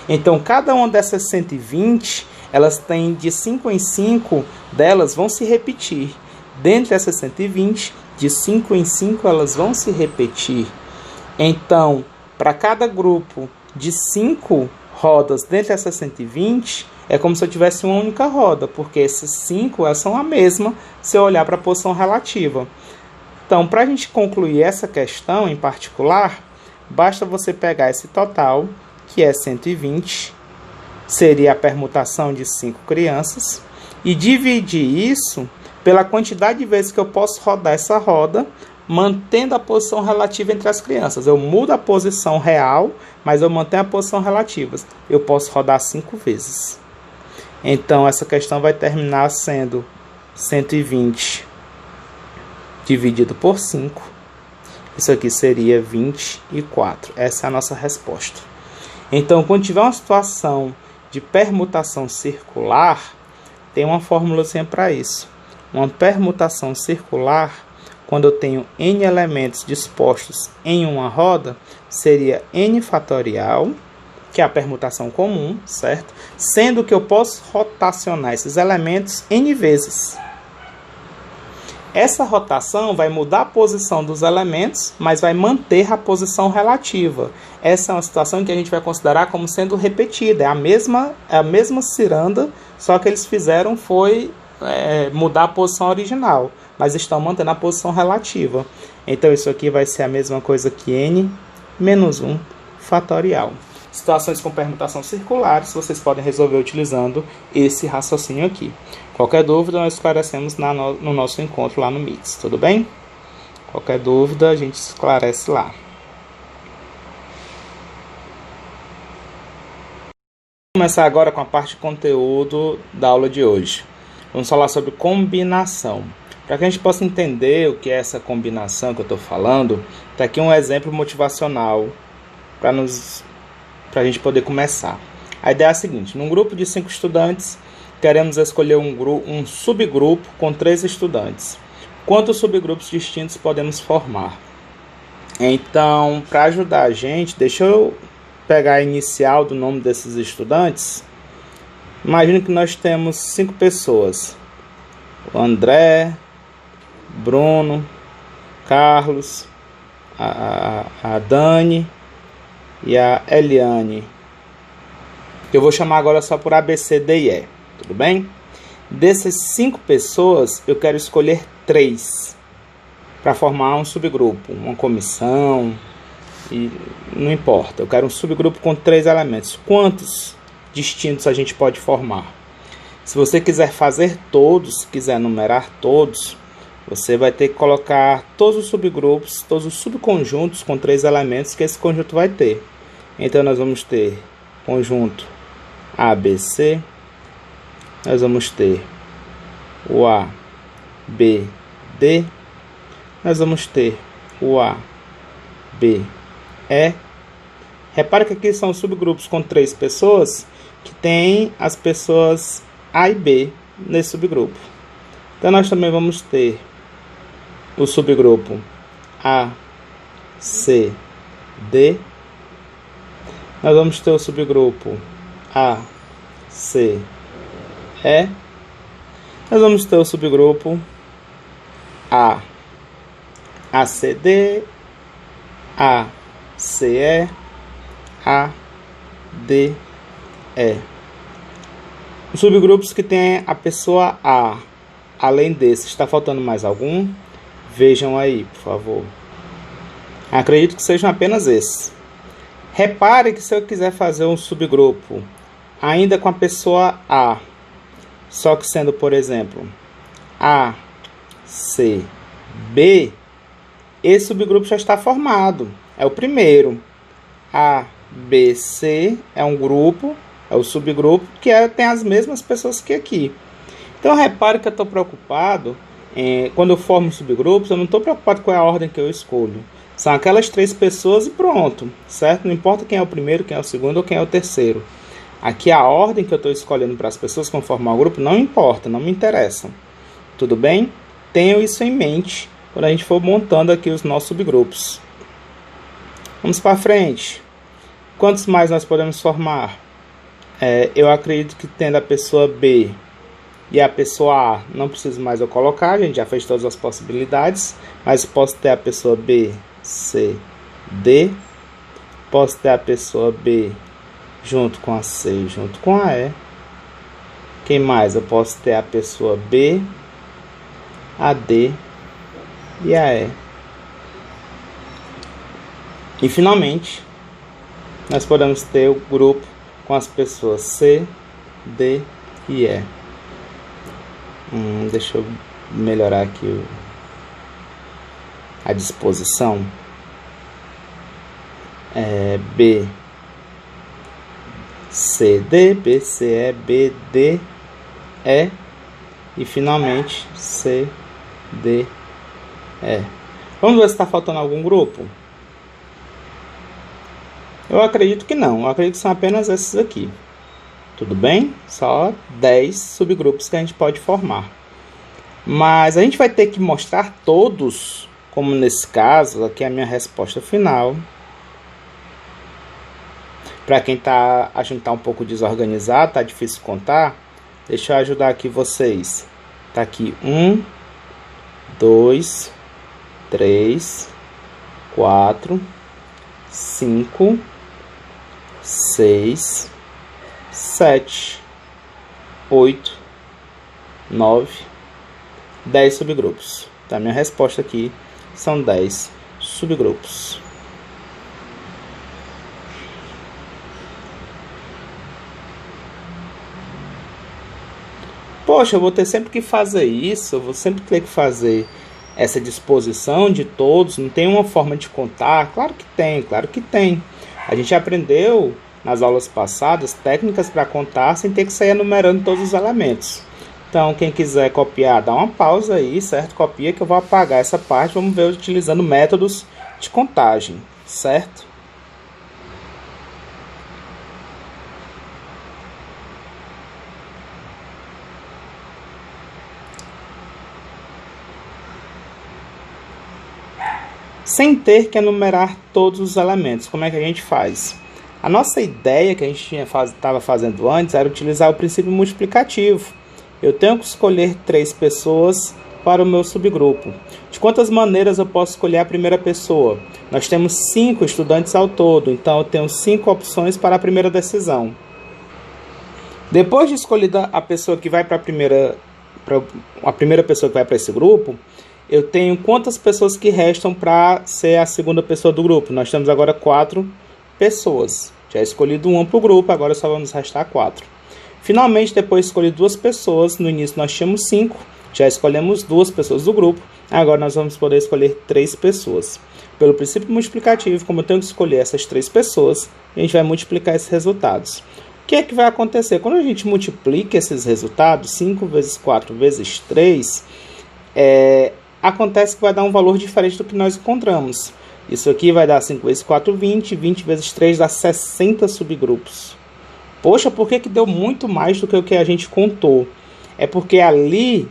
Então, cada uma dessas 120, elas têm de 5 em 5 delas vão se repetir. Dentro dessas 120, de 5 em 5 elas vão se repetir. Então, para cada grupo de 5 rodas dentro dessas 120, é como se eu tivesse uma única roda, porque essas 5 elas são a mesma se eu olhar para a posição relativa. Então, para a gente concluir essa questão em particular, basta você pegar esse total, que é 120, seria a permutação de 5 crianças, e dividir isso pela quantidade de vezes que eu posso rodar essa roda, mantendo a posição relativa entre as crianças. Eu mudo a posição real, mas eu mantenho a posição relativa. Eu posso rodar 5 vezes. Então, essa questão vai terminar sendo 120 dividido por 5. Isso aqui seria 24. Essa é a nossa resposta. Então, quando tiver uma situação de permutação circular, tem uma formulazinha para isso. Uma permutação circular, quando eu tenho n elementos dispostos em uma roda, seria n fatorial, que é a permutação comum, certo? Sendo que eu posso rotacionar esses elementos n vezes. Essa rotação vai mudar a posição dos elementos, mas vai manter a posição relativa. Essa é uma situação que a gente vai considerar como sendo repetida. É a mesma ciranda, só que eles fizeram foi mudar a posição original, mas estão mantendo a posição relativa. Então isso aqui vai ser a mesma coisa que n menos 1 fatorial. Situações com permutação circulares, vocês podem resolver utilizando esse raciocínio aqui. Qualquer dúvida, nós esclarecemos no nosso encontro lá no Mix, tudo bem? Qualquer dúvida, a gente esclarece lá. Vamos começar agora com a parte de conteúdo da aula de hoje. Vamos falar sobre combinação. Para que a gente possa entender o que é essa combinação que eu estou falando, está aqui um exemplo motivacional para a gente poder começar. A ideia é a seguinte: num grupo de 5 estudantes, queremos escolher um subgrupo com 3 estudantes. Quantos subgrupos distintos podemos formar? Então, para ajudar a gente, deixa eu pegar a inicial do nome desses estudantes. Imagina que nós temos 5 pessoas: o André, Bruno, Carlos, a Dani e a Eliane. Eu vou chamar agora só por A, B, C, D e E, tudo bem? Dessas 5 pessoas, eu quero escolher 3 para formar um subgrupo, uma comissão, e não importa. Eu quero um subgrupo com 3 elementos. Quantos distintos a gente pode formar? Se você quiser fazer todos, quiser numerar todos, você vai ter que colocar todos os subgrupos, todos os subconjuntos com 3 elementos que esse conjunto vai ter. Então nós vamos ter conjunto ABC, nós vamos ter o A, B, D, nós vamos ter o A, B, E. Repare que aqui são subgrupos com 3 pessoas que tem as pessoas A e B nesse subgrupo. Então nós também vamos ter o subgrupo A, C, D. Nós vamos ter o subgrupo A, C, E. Nós vamos ter o subgrupo A, ACD, ACE, ADE. Os subgrupos que tem a pessoa A, além desse, está faltando mais algum? Vejam aí, por favor. Acredito que sejam apenas esses. Repare que se eu quiser fazer um subgrupo ainda com a pessoa A, só que sendo, por exemplo, A, C, B, esse subgrupo já está formado. É o primeiro. A, B, C é um grupo, é o subgrupo que tem as mesmas pessoas que aqui. Então repare que eu estou preocupado, quando eu formo subgrupos, eu não estou preocupado com a ordem que eu escolho. São aquelas 3 pessoas e pronto, certo? Não importa quem é o primeiro, quem é o segundo ou quem é o terceiro. Aqui a ordem que eu estou escolhendo para as pessoas que vão formar o grupo não importa, não me interessa. Tudo bem? Tenham isso em mente quando a gente for montando aqui os nossos subgrupos. Vamos para frente. Quantos mais nós podemos formar? Eu acredito que tendo a pessoa B e a pessoa A, não preciso mais eu colocar, a gente já fez todas as possibilidades, mas posso ter a pessoa B, C, D, posso ter a pessoa B junto com a C, junto com a E. Quem mais? Eu posso ter a pessoa B, a D e a E. E finalmente, nós podemos ter o grupo com as pessoas C, D e E. Deixa eu melhorar aqui a disposição. B, C, D, B, C, E, B, D, E. E finalmente C, D, E. Vamos ver se está faltando algum grupo? Eu acredito que não. Eu acredito que são apenas esses aqui. Tudo bem? Só 10 subgrupos que a gente pode formar. Mas a gente vai ter que mostrar todos, como nesse caso. Aqui é a minha resposta final. Para quem está achando que está um pouco desorganizado, está difícil contar, deixa eu ajudar aqui vocês. Está aqui 1, 2, 3, 4, 5, 6, 7, 8, 9, 10 subgrupos. Tá? Minha resposta aqui são 10 subgrupos. Poxa, eu vou ter sempre que fazer isso, eu vou sempre ter que fazer essa disposição de todos, não tem uma forma de contar? Claro que tem, claro que tem. A gente aprendeu nas aulas passadas técnicas para contar sem ter que sair enumerando todos os elementos. Então, quem quiser copiar, dá uma pausa aí, certo? Copia que eu vou apagar essa parte, vamos ver utilizando métodos de contagem, certo? sem ter que enumerar todos os elementos. Como é que a gente faz? A nossa ideia que a gente estava fazendo antes era utilizar o princípio multiplicativo. Eu tenho que escolher 3 pessoas para o meu subgrupo. De quantas maneiras eu posso escolher a primeira pessoa? Nós temos 5 estudantes ao todo, então eu tenho 5 opções para a primeira decisão. Depois de escolhida a pessoa que vai para a primeira pessoa que vai para esse grupo, eu tenho quantas pessoas que restam para ser a segunda pessoa do grupo. Nós temos agora 4 pessoas. Já escolhido uma para o grupo, agora só vamos restar 4. Finalmente, depois de escolher 2 pessoas, no início nós tínhamos 5, já escolhemos 2 pessoas do grupo, agora nós vamos poder escolher 3 pessoas. Pelo princípio multiplicativo, como eu tenho que escolher essas 3 pessoas, a gente vai multiplicar esses resultados. O que é que vai acontecer? Quando a gente multiplica esses resultados, 5 vezes 4 vezes 3, acontece que vai dar um valor diferente do que nós encontramos. Isso aqui vai dar 5 vezes 4, 20, 20 vezes 3 dá 60 subgrupos. Poxa, por que deu muito mais do que o que a gente contou? É porque ali,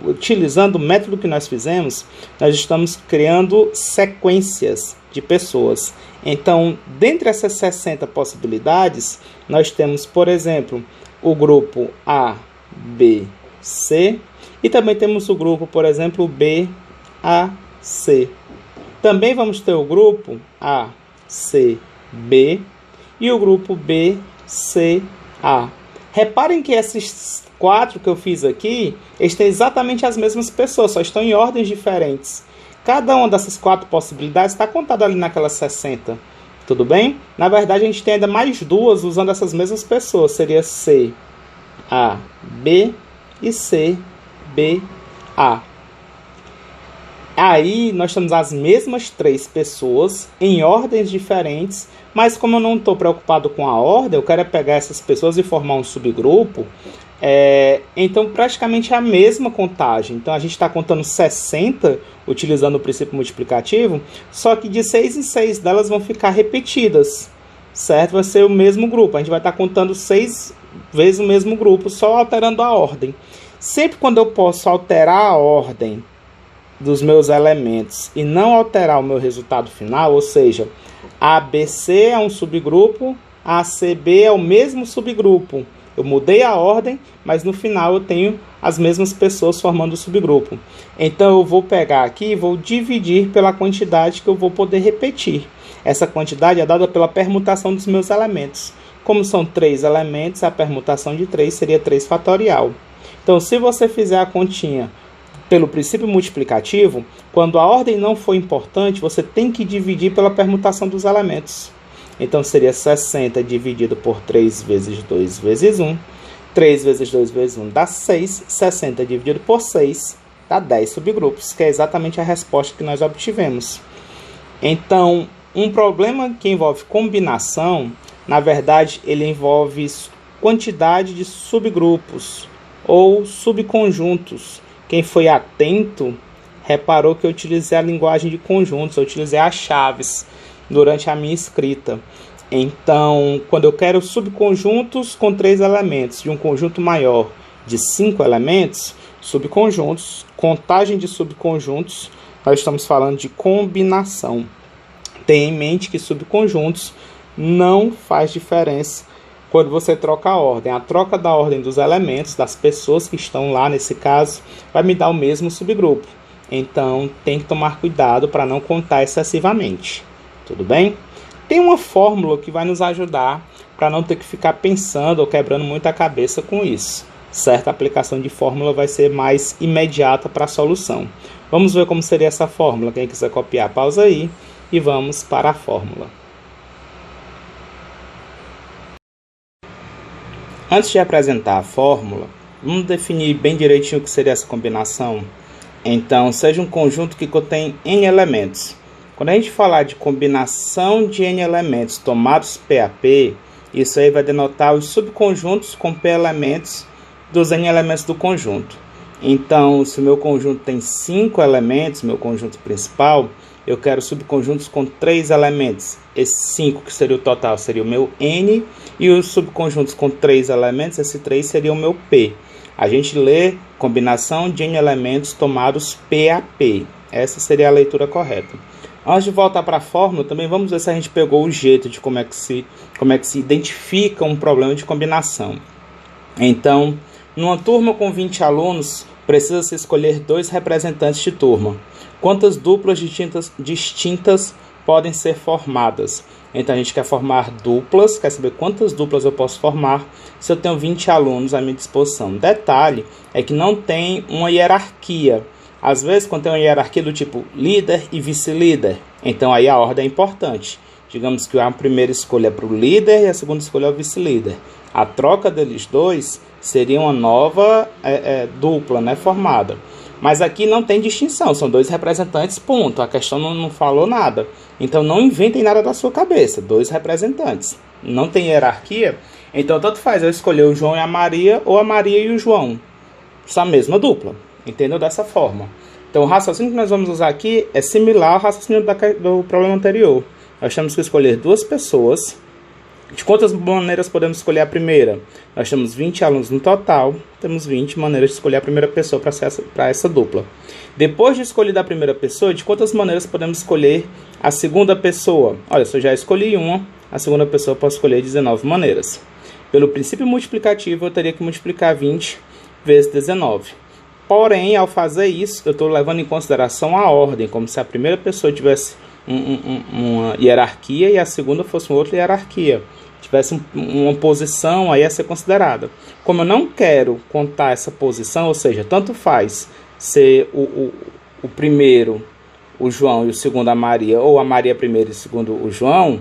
utilizando o método que nós fizemos, nós estamos criando sequências de pessoas. Então, dentre essas 60 possibilidades, nós temos, por exemplo, o grupo A, B, C, e também temos o grupo, por exemplo, B, A, C. Também vamos ter o grupo A, C, B e o grupo B, C, A. Reparem que esses 4 que eu fiz aqui, eles têm exatamente as mesmas pessoas, só estão em ordens diferentes. Cada uma dessas 4 possibilidades está contada ali naquelas 60. Tudo bem? Na verdade, a gente tem ainda mais 2 usando essas mesmas pessoas. Seria C, A, B e C, B, A. Aí, nós temos as mesmas 3 pessoas em ordens diferentes, mas como eu não estou preocupado com a ordem, eu quero pegar essas pessoas e formar um subgrupo, então praticamente é a mesma contagem. Então, a gente está contando 60, utilizando o princípio multiplicativo, só que de 6 em 6 delas vão ficar repetidas, certo? Vai ser o mesmo grupo, a gente vai estar contando 6 vezes o mesmo grupo, só alterando a ordem. Sempre quando eu posso alterar a ordem dos meus elementos e não alterar o meu resultado final, ou seja, ABC é um subgrupo, ACB é o mesmo subgrupo. Eu mudei a ordem, mas no final eu tenho as mesmas pessoas formando o subgrupo. Então eu vou pegar aqui e vou dividir pela quantidade que eu vou poder repetir. Essa quantidade é dada pela permutação dos meus elementos. Como são 3 elementos, a permutação de 3 seria 3 fatorial. Então, se você fizer a continha pelo princípio multiplicativo, quando a ordem não for importante, você tem que dividir pela permutação dos elementos. Então, seria 60 dividido por 3 vezes 2 vezes 1. 3 vezes 2 vezes 1 dá 6. 60 dividido por 6 dá 10 subgrupos, que é exatamente a resposta que nós obtivemos. Então, um problema que envolve combinação, na verdade, ele envolve quantidade de subgrupos ou subconjuntos. Quem foi atento reparou que eu utilizei a linguagem de conjuntos, eu utilizei as chaves durante a minha escrita. Então, quando eu quero subconjuntos com 3 elementos de um conjunto maior de 5 elementos, subconjuntos, contagem de subconjuntos, nós estamos falando de combinação. Tenha em mente que subconjuntos não faz diferença quando você troca a ordem. A troca da ordem dos elementos, das pessoas que estão lá, nesse caso, vai me dar o mesmo subgrupo. Então, tem que tomar cuidado para não contar excessivamente. Tudo bem? Tem uma fórmula que vai nos ajudar para não ter que ficar pensando ou quebrando muito a cabeça com isso. Certa aplicação de fórmula vai ser mais imediata para a solução. Vamos ver como seria essa fórmula. Quem quiser copiar, pausa aí e vamos para a fórmula. Antes de apresentar a fórmula, vamos definir bem direitinho o que seria essa combinação. Então, seja um conjunto que contém N elementos. Quando a gente falar de combinação de N elementos tomados P a P, isso aí vai denotar os subconjuntos com P elementos dos N elementos do conjunto. Então, se o meu conjunto tem 5 elementos, meu conjunto principal, eu quero subconjuntos com 3 elementos. Esse 5, que seria o total, seria o meu N. E os subconjuntos com 3 elementos, esse 3 seria o meu P. A gente lê combinação de N elementos tomados P a P. Essa seria a leitura correta. Antes de voltar para a fórmula, também vamos ver se a gente pegou o jeito de como é que se identifica um problema de combinação. Então, numa turma com 20 alunos, precisa-se escolher 2 representantes de turma. Quantas duplas distintas podem ser formadas? Então, a gente quer formar duplas, quer saber quantas duplas eu posso formar se eu tenho 20 alunos à minha disposição. Detalhe é que não tem uma hierarquia. Às vezes, quando tem uma hierarquia do tipo líder e vice-líder, então aí a ordem é importante. Digamos que a primeira escolha é para o líder e a segunda escolha é o vice-líder. A troca deles dois seria uma nova dupla, né, formada. Mas aqui não tem distinção, são 2 representantes, ponto. A questão não falou nada. Então não inventem nada da sua cabeça, 2 representantes. Não tem hierarquia, então tanto faz eu escolher o João e a Maria ou a Maria e o João. São a mesma dupla, entendeu? Dessa forma. Então o raciocínio que nós vamos usar aqui é similar ao raciocínio do problema anterior. Nós temos que escolher 2 pessoas. De quantas maneiras podemos escolher a primeira? Nós temos 20 alunos no total, temos 20 maneiras de escolher a primeira pessoa para essa dupla. Depois de escolher a primeira pessoa, de quantas maneiras podemos escolher a segunda pessoa? Olha, se eu já escolhi uma, a segunda pessoa eu posso escolher 19 maneiras. Pelo princípio multiplicativo, eu teria que multiplicar 20 vezes 19. Porém, ao fazer isso, eu estou levando em consideração a ordem, como se a primeira pessoa tivesse uma hierarquia e a segunda fosse uma outra hierarquia. Tivesse uma posição aí a ser considerada. Como eu não quero contar essa posição, ou seja, tanto faz ser o primeiro o João e o segundo a Maria, ou a Maria primeiro e o segundo o João,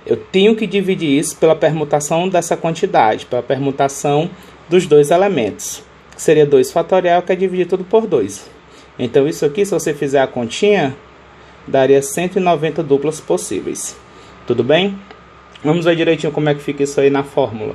eu tenho que dividir isso pela permutação dessa quantidade, pela permutação dos 2 elementos, que seria 2 fatorial, que é dividir tudo por 2. Então isso aqui, se você fizer a continha, daria 190 duplas possíveis. Tudo bem? Vamos ver direitinho como é que fica isso aí na fórmula.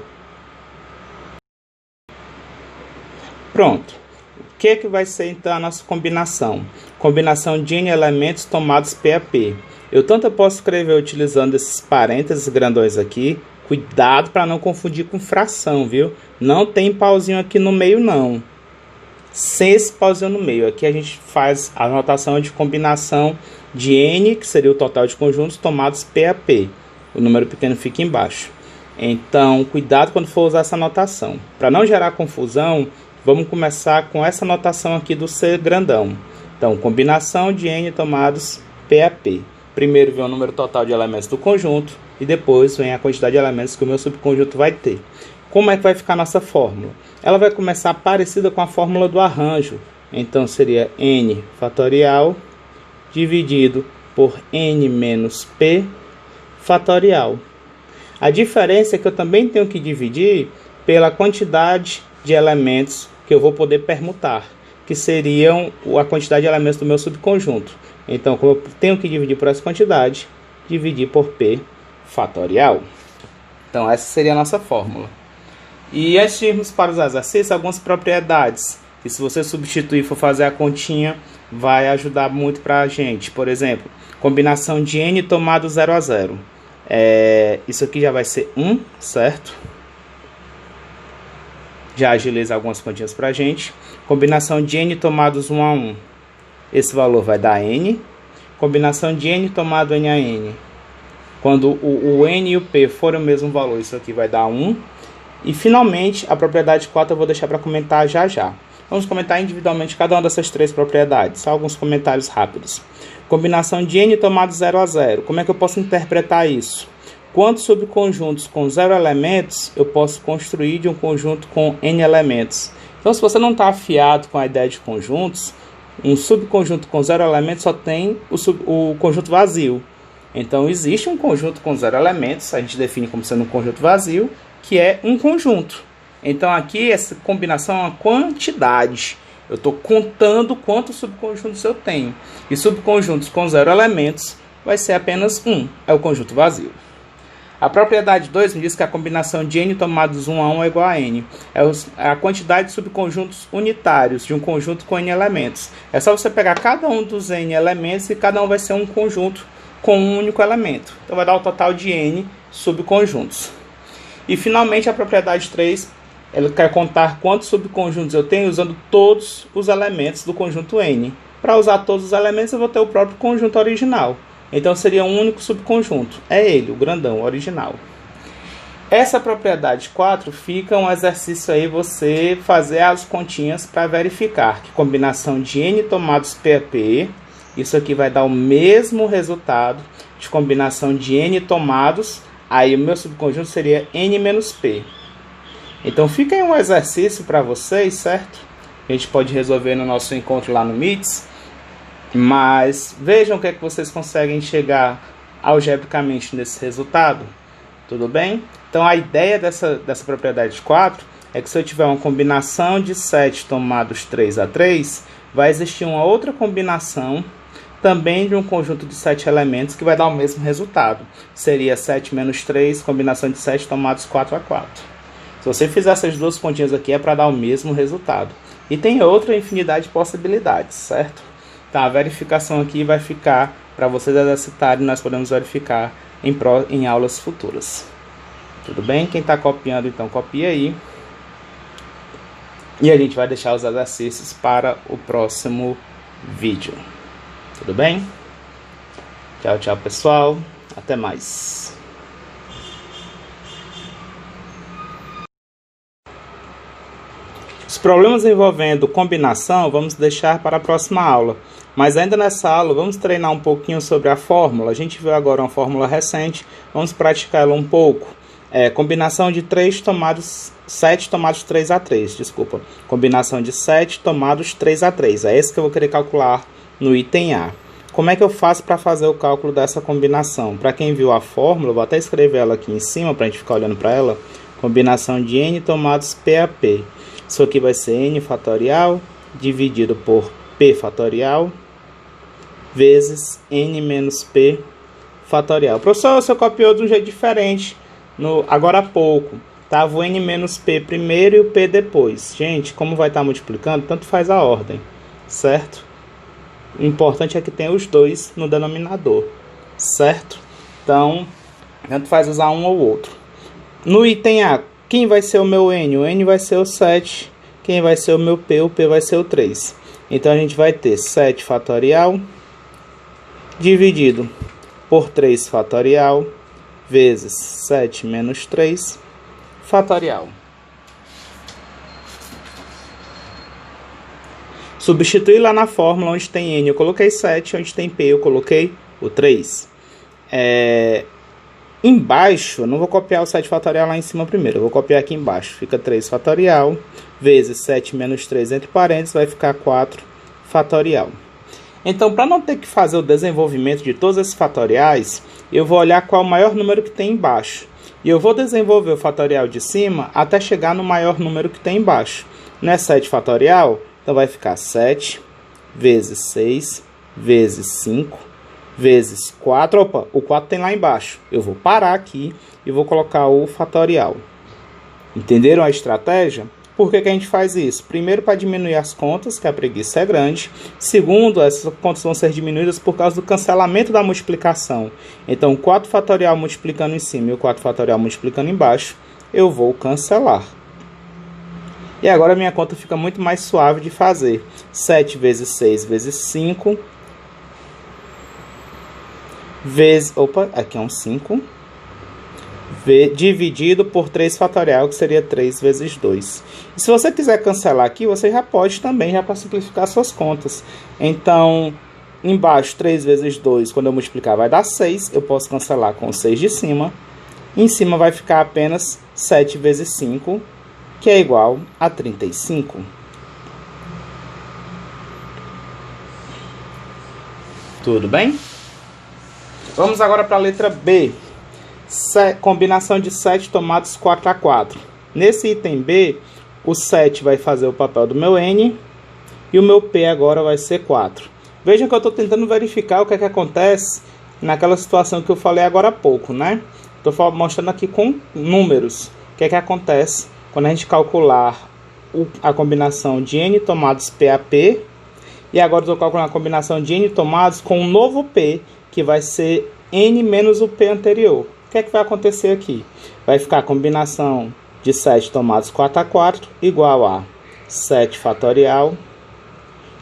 Pronto. O que vai ser então a nossa combinação? Combinação de N elementos tomados P a P. Eu tanto posso escrever utilizando esses parênteses grandões aqui. Cuidado para não confundir com fração, viu? Não tem pauzinho aqui no meio, não. Sem esse pauzinho no meio. Aqui a gente faz a notação de combinação de N, que seria o total de conjuntos, tomados P a P. O número pequeno fica embaixo. Então, cuidado quando for usar essa notação. Para não gerar confusão, vamos começar com essa notação aqui do C grandão. Então, combinação de N tomados P a P. Primeiro vem o número total de elementos do conjunto e depois vem a quantidade de elementos que o meu subconjunto vai ter. Como é que vai ficar a nossa fórmula? Ela vai começar parecida com a fórmula do arranjo. Então, seria N fatorial dividido por N menos P fatorial. A diferença é que eu também tenho que dividir pela quantidade de elementos que eu vou poder permutar, que seriam a quantidade de elementos do meu subconjunto. Então, como eu tenho que dividir por essa quantidade, dividir por P fatorial. Então, essa seria a nossa fórmula. E antes de irmos para os exercícios, algumas propriedades que, se você substituir e for fazer a continha, vai ajudar muito para a gente. Por exemplo, combinação de N tomado 0 a 0. Isso aqui já vai ser 1, certo? Já agiliza algumas continhas para a gente. Combinação de N tomados 1 a 1. Esse valor vai dar N. Combinação de N tomado N a N. Quando o N e o P forem o mesmo valor, isso aqui vai dar 1. E finalmente, a propriedade 4 eu vou deixar para comentar já já. Vamos comentar individualmente cada uma dessas 3 propriedades. Só alguns comentários rápidos. Combinação de N tomado 0 a 0. Como é que eu posso interpretar isso? Quantos subconjuntos com 0 elementos eu posso construir de um conjunto com N elementos? Então, se você não está afiado com a ideia de conjuntos, um subconjunto com 0 elementos só tem o conjunto vazio. Então, existe um conjunto com 0 elementos, a gente define como sendo um conjunto vazio, que é um conjunto. Então, aqui, essa combinação é uma quantidade. Eu estou contando quantos subconjuntos eu tenho. E subconjuntos com 0 elementos vai ser apenas um, é o conjunto vazio. A propriedade 2 me diz que a combinação de N tomados 1 a 1 é igual a N. É a quantidade de subconjuntos unitários de um conjunto com N elementos. É só você pegar cada um dos N elementos e cada um vai ser um conjunto com um único elemento. Então vai dar o total de N subconjuntos. E finalmente a propriedade 3, ela quer contar quantos subconjuntos eu tenho usando todos os elementos do conjunto N. Para usar todos os elementos eu vou ter o próprio conjunto original. Então seria um único subconjunto. É ele, o grandão, o original. Essa propriedade 4 fica um exercício aí você fazer as continhas para verificar que combinação de n tomados P a P, isso aqui vai dar o mesmo resultado de combinação de n tomados, aí o meu subconjunto seria n menos P. Então fica aí um exercício para vocês, certo? A gente pode resolver no nosso encontro lá no MITS, mas vejam o que é que vocês conseguem chegar algebricamente nesse resultado, tudo bem? Então a ideia dessa propriedade 4 é que se eu tiver uma combinação de 7 tomados 3 a 3, vai existir uma outra combinação também de um conjunto de 7 elementos que vai dar o mesmo resultado. Seria 7 menos 3, combinação de 7 tomados 4 a 4. Se você fizer essas duas continhas aqui é para dar o mesmo resultado. E tem outra infinidade de possibilidades, certo? Então a verificação aqui vai ficar para vocês exercitarem, nós podemos verificar em aulas futuras. Tudo bem? Quem está copiando, então copia aí. E a gente vai deixar os exercícios para o próximo vídeo. Tudo bem? Tchau, tchau, pessoal. Até mais. Os problemas envolvendo combinação vamos deixar para a próxima aula. Mas ainda nessa aula vamos treinar um pouquinho sobre a fórmula. A gente viu agora uma fórmula recente, vamos praticar ela um pouco. Combinação de 7 tomados 3 a 3, desculpa. Combinação de 7 tomados 3 a 3. É esse que eu vou querer calcular no item A. Como é que eu faço para fazer o cálculo dessa combinação? Para quem viu a fórmula, eu vou até escrever ela aqui em cima para a gente ficar olhando para ela. Combinação de n tomados P a P. Isso aqui vai ser n fatorial dividido por P fatorial vezes n menos P fatorial. Professor, você copiou de um jeito diferente agora há pouco. Tava o n menos P primeiro e o P depois. Gente, como vai estar multiplicando, tanto faz a ordem, certo? O importante é que tenha os dois no denominador, certo? Então, tanto faz usar um ou outro. No item A, quem vai ser o meu n? O n vai ser o 7. Quem vai ser o meu p? O p vai ser o 3. Então, a gente vai ter 7 fatorial dividido por 3 fatorial vezes 7 menos 3 fatorial. Substituir lá na fórmula onde tem n eu coloquei 7, onde tem p eu coloquei o 3. Embaixo, eu não vou copiar o 7 fatorial lá em cima primeiro, eu vou copiar aqui embaixo. Fica 3 fatorial vezes 7 menos 3 entre parênteses, vai ficar 4 fatorial. Então, para não ter que fazer o desenvolvimento de todos esses fatoriais, eu vou olhar qual é o maior número que tem embaixo. E eu vou desenvolver o fatorial de cima até chegar no maior número que tem embaixo. Não é 7 fatorial? Então vai ficar 7 vezes 6 vezes 5 vezes 4. Opa, o 4 tem lá embaixo. Eu vou parar aqui e vou colocar o fatorial. Entenderam a estratégia? Por que a gente faz isso? Primeiro, para diminuir as contas, que a preguiça é grande. Segundo, essas contas vão ser diminuídas por causa do cancelamento da multiplicação. Então, 4 fatorial multiplicando em cima e o 4 fatorial multiplicando embaixo, eu vou cancelar. E agora a minha conta fica muito mais suave de fazer. 7 vezes 6 vezes 5 vezes... Opa, aqui é um 5. Dividido por 3 fatorial, que seria 3 vezes 2. E se você quiser cancelar aqui, você já pode também, já para simplificar suas contas. Então, embaixo, 3 vezes 2, quando eu multiplicar, vai dar 6. Eu posso cancelar com o 6 de cima. Em cima vai ficar apenas 7 vezes 5, que é igual a 35. Tudo bem? Vamos agora para a letra B. Combinação de 7 tomados 4 a 4. Nesse item B, o 7 vai fazer o papel do meu n e o meu p agora vai ser 4. Vejam que eu estou tentando verificar o que é que acontece naquela situação que eu falei agora há pouco, né? Estou mostrando aqui com números. O que é que acontece quando a gente calcular a combinação de n tomados p a p. E agora estou calculando a combinação de n tomados com um novo p, que vai ser n menos o p anterior. O que é que vai acontecer aqui? Vai ficar a combinação de 7 tomados 4 a 4 igual a 7 fatorial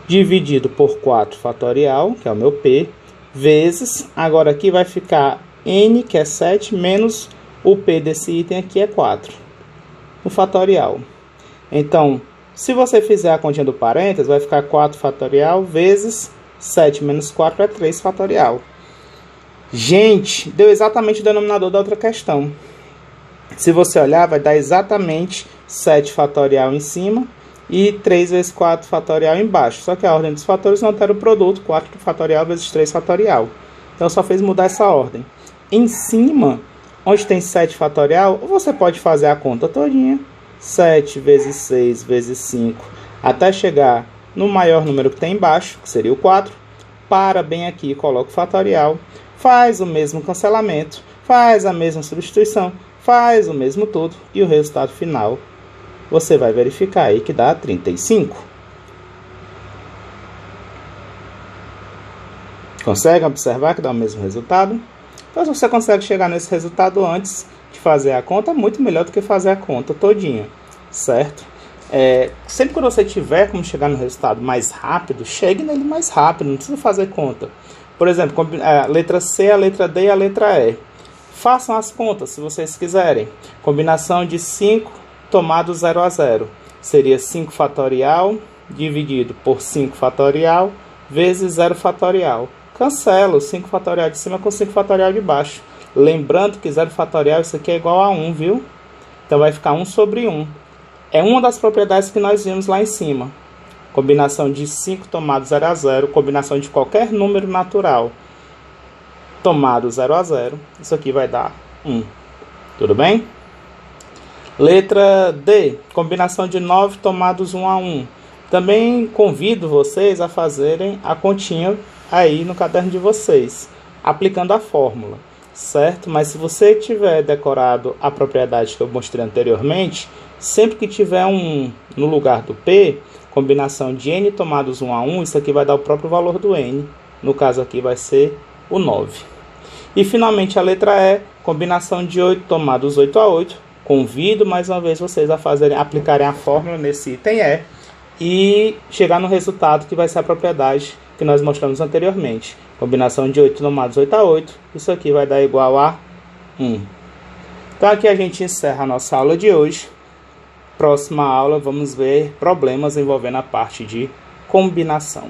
dividido por 4 fatorial, que é o meu p, vezes, agora aqui vai ficar n, que é 7, menos o p desse item aqui é 4, no fatorial. Então, se você fizer a continha do parênteses, vai ficar 4 fatorial vezes 7 menos 4 é 3 fatorial. Gente, deu exatamente o denominador da outra questão. Se você olhar, vai dar exatamente 7 fatorial em cima e 3 vezes 4 fatorial embaixo. Só que a ordem dos fatores não altera o produto, 4 fatorial vezes 3 fatorial. Então, só fez mudar essa ordem. Em cima, onde tem 7 fatorial, você pode fazer a conta todinha. 7 vezes 6 vezes 5, até chegar no maior número que tem embaixo, que seria o 4. Para bem aqui, coloca o fatorial, faz o mesmo cancelamento, faz a mesma substituição, faz o mesmo tudo, e o resultado final você vai verificar aí que dá 35. Consegue observar que dá o mesmo resultado? Então, se você consegue chegar nesse resultado antes de fazer a conta, é muito melhor do que fazer a conta todinha, certo? Sempre que você tiver como chegar no resultado mais rápido, chegue nele mais rápido, não precisa fazer conta. Por exemplo, a letra C, a letra D e a letra E. Façam as contas se vocês quiserem. Combinação de 5 tomado 0 a 0. Seria 5 fatorial dividido por 5 fatorial vezes 0 fatorial. Cancelo 5 fatorial de cima com 5 fatorial de baixo. Lembrando que 0 fatorial, isso aqui é igual a 1, viu? Então vai ficar 1 sobre 1. É uma das propriedades que nós vimos lá em cima. Combinação de 5 tomado 0 a 0. Combinação de qualquer número natural tomado 0 a 0. Isso aqui vai dar 1. Tudo bem? Letra D. Combinação de 9 tomados 1 a 1. Também convido vocês a fazerem a continha aí no caderno de vocês, aplicando a fórmula, certo? Mas se você tiver decorado a propriedade que eu mostrei anteriormente, sempre que tiver um no lugar do P, combinação de n tomados 1 a 1, isso aqui vai dar o próprio valor do n. No caso aqui vai ser o 9. E finalmente a letra E, combinação de 8 tomados 8 a 8. Convido mais uma vez vocês a aplicarem a fórmula nesse item E e chegar no resultado que vai ser a propriedade que nós mostramos anteriormente. Combinação de 8 tomados 8 a 8. Isso aqui vai dar igual a 1. Então aqui a gente encerra a nossa aula de hoje. Próxima aula vamos ver problemas envolvendo a parte de combinação.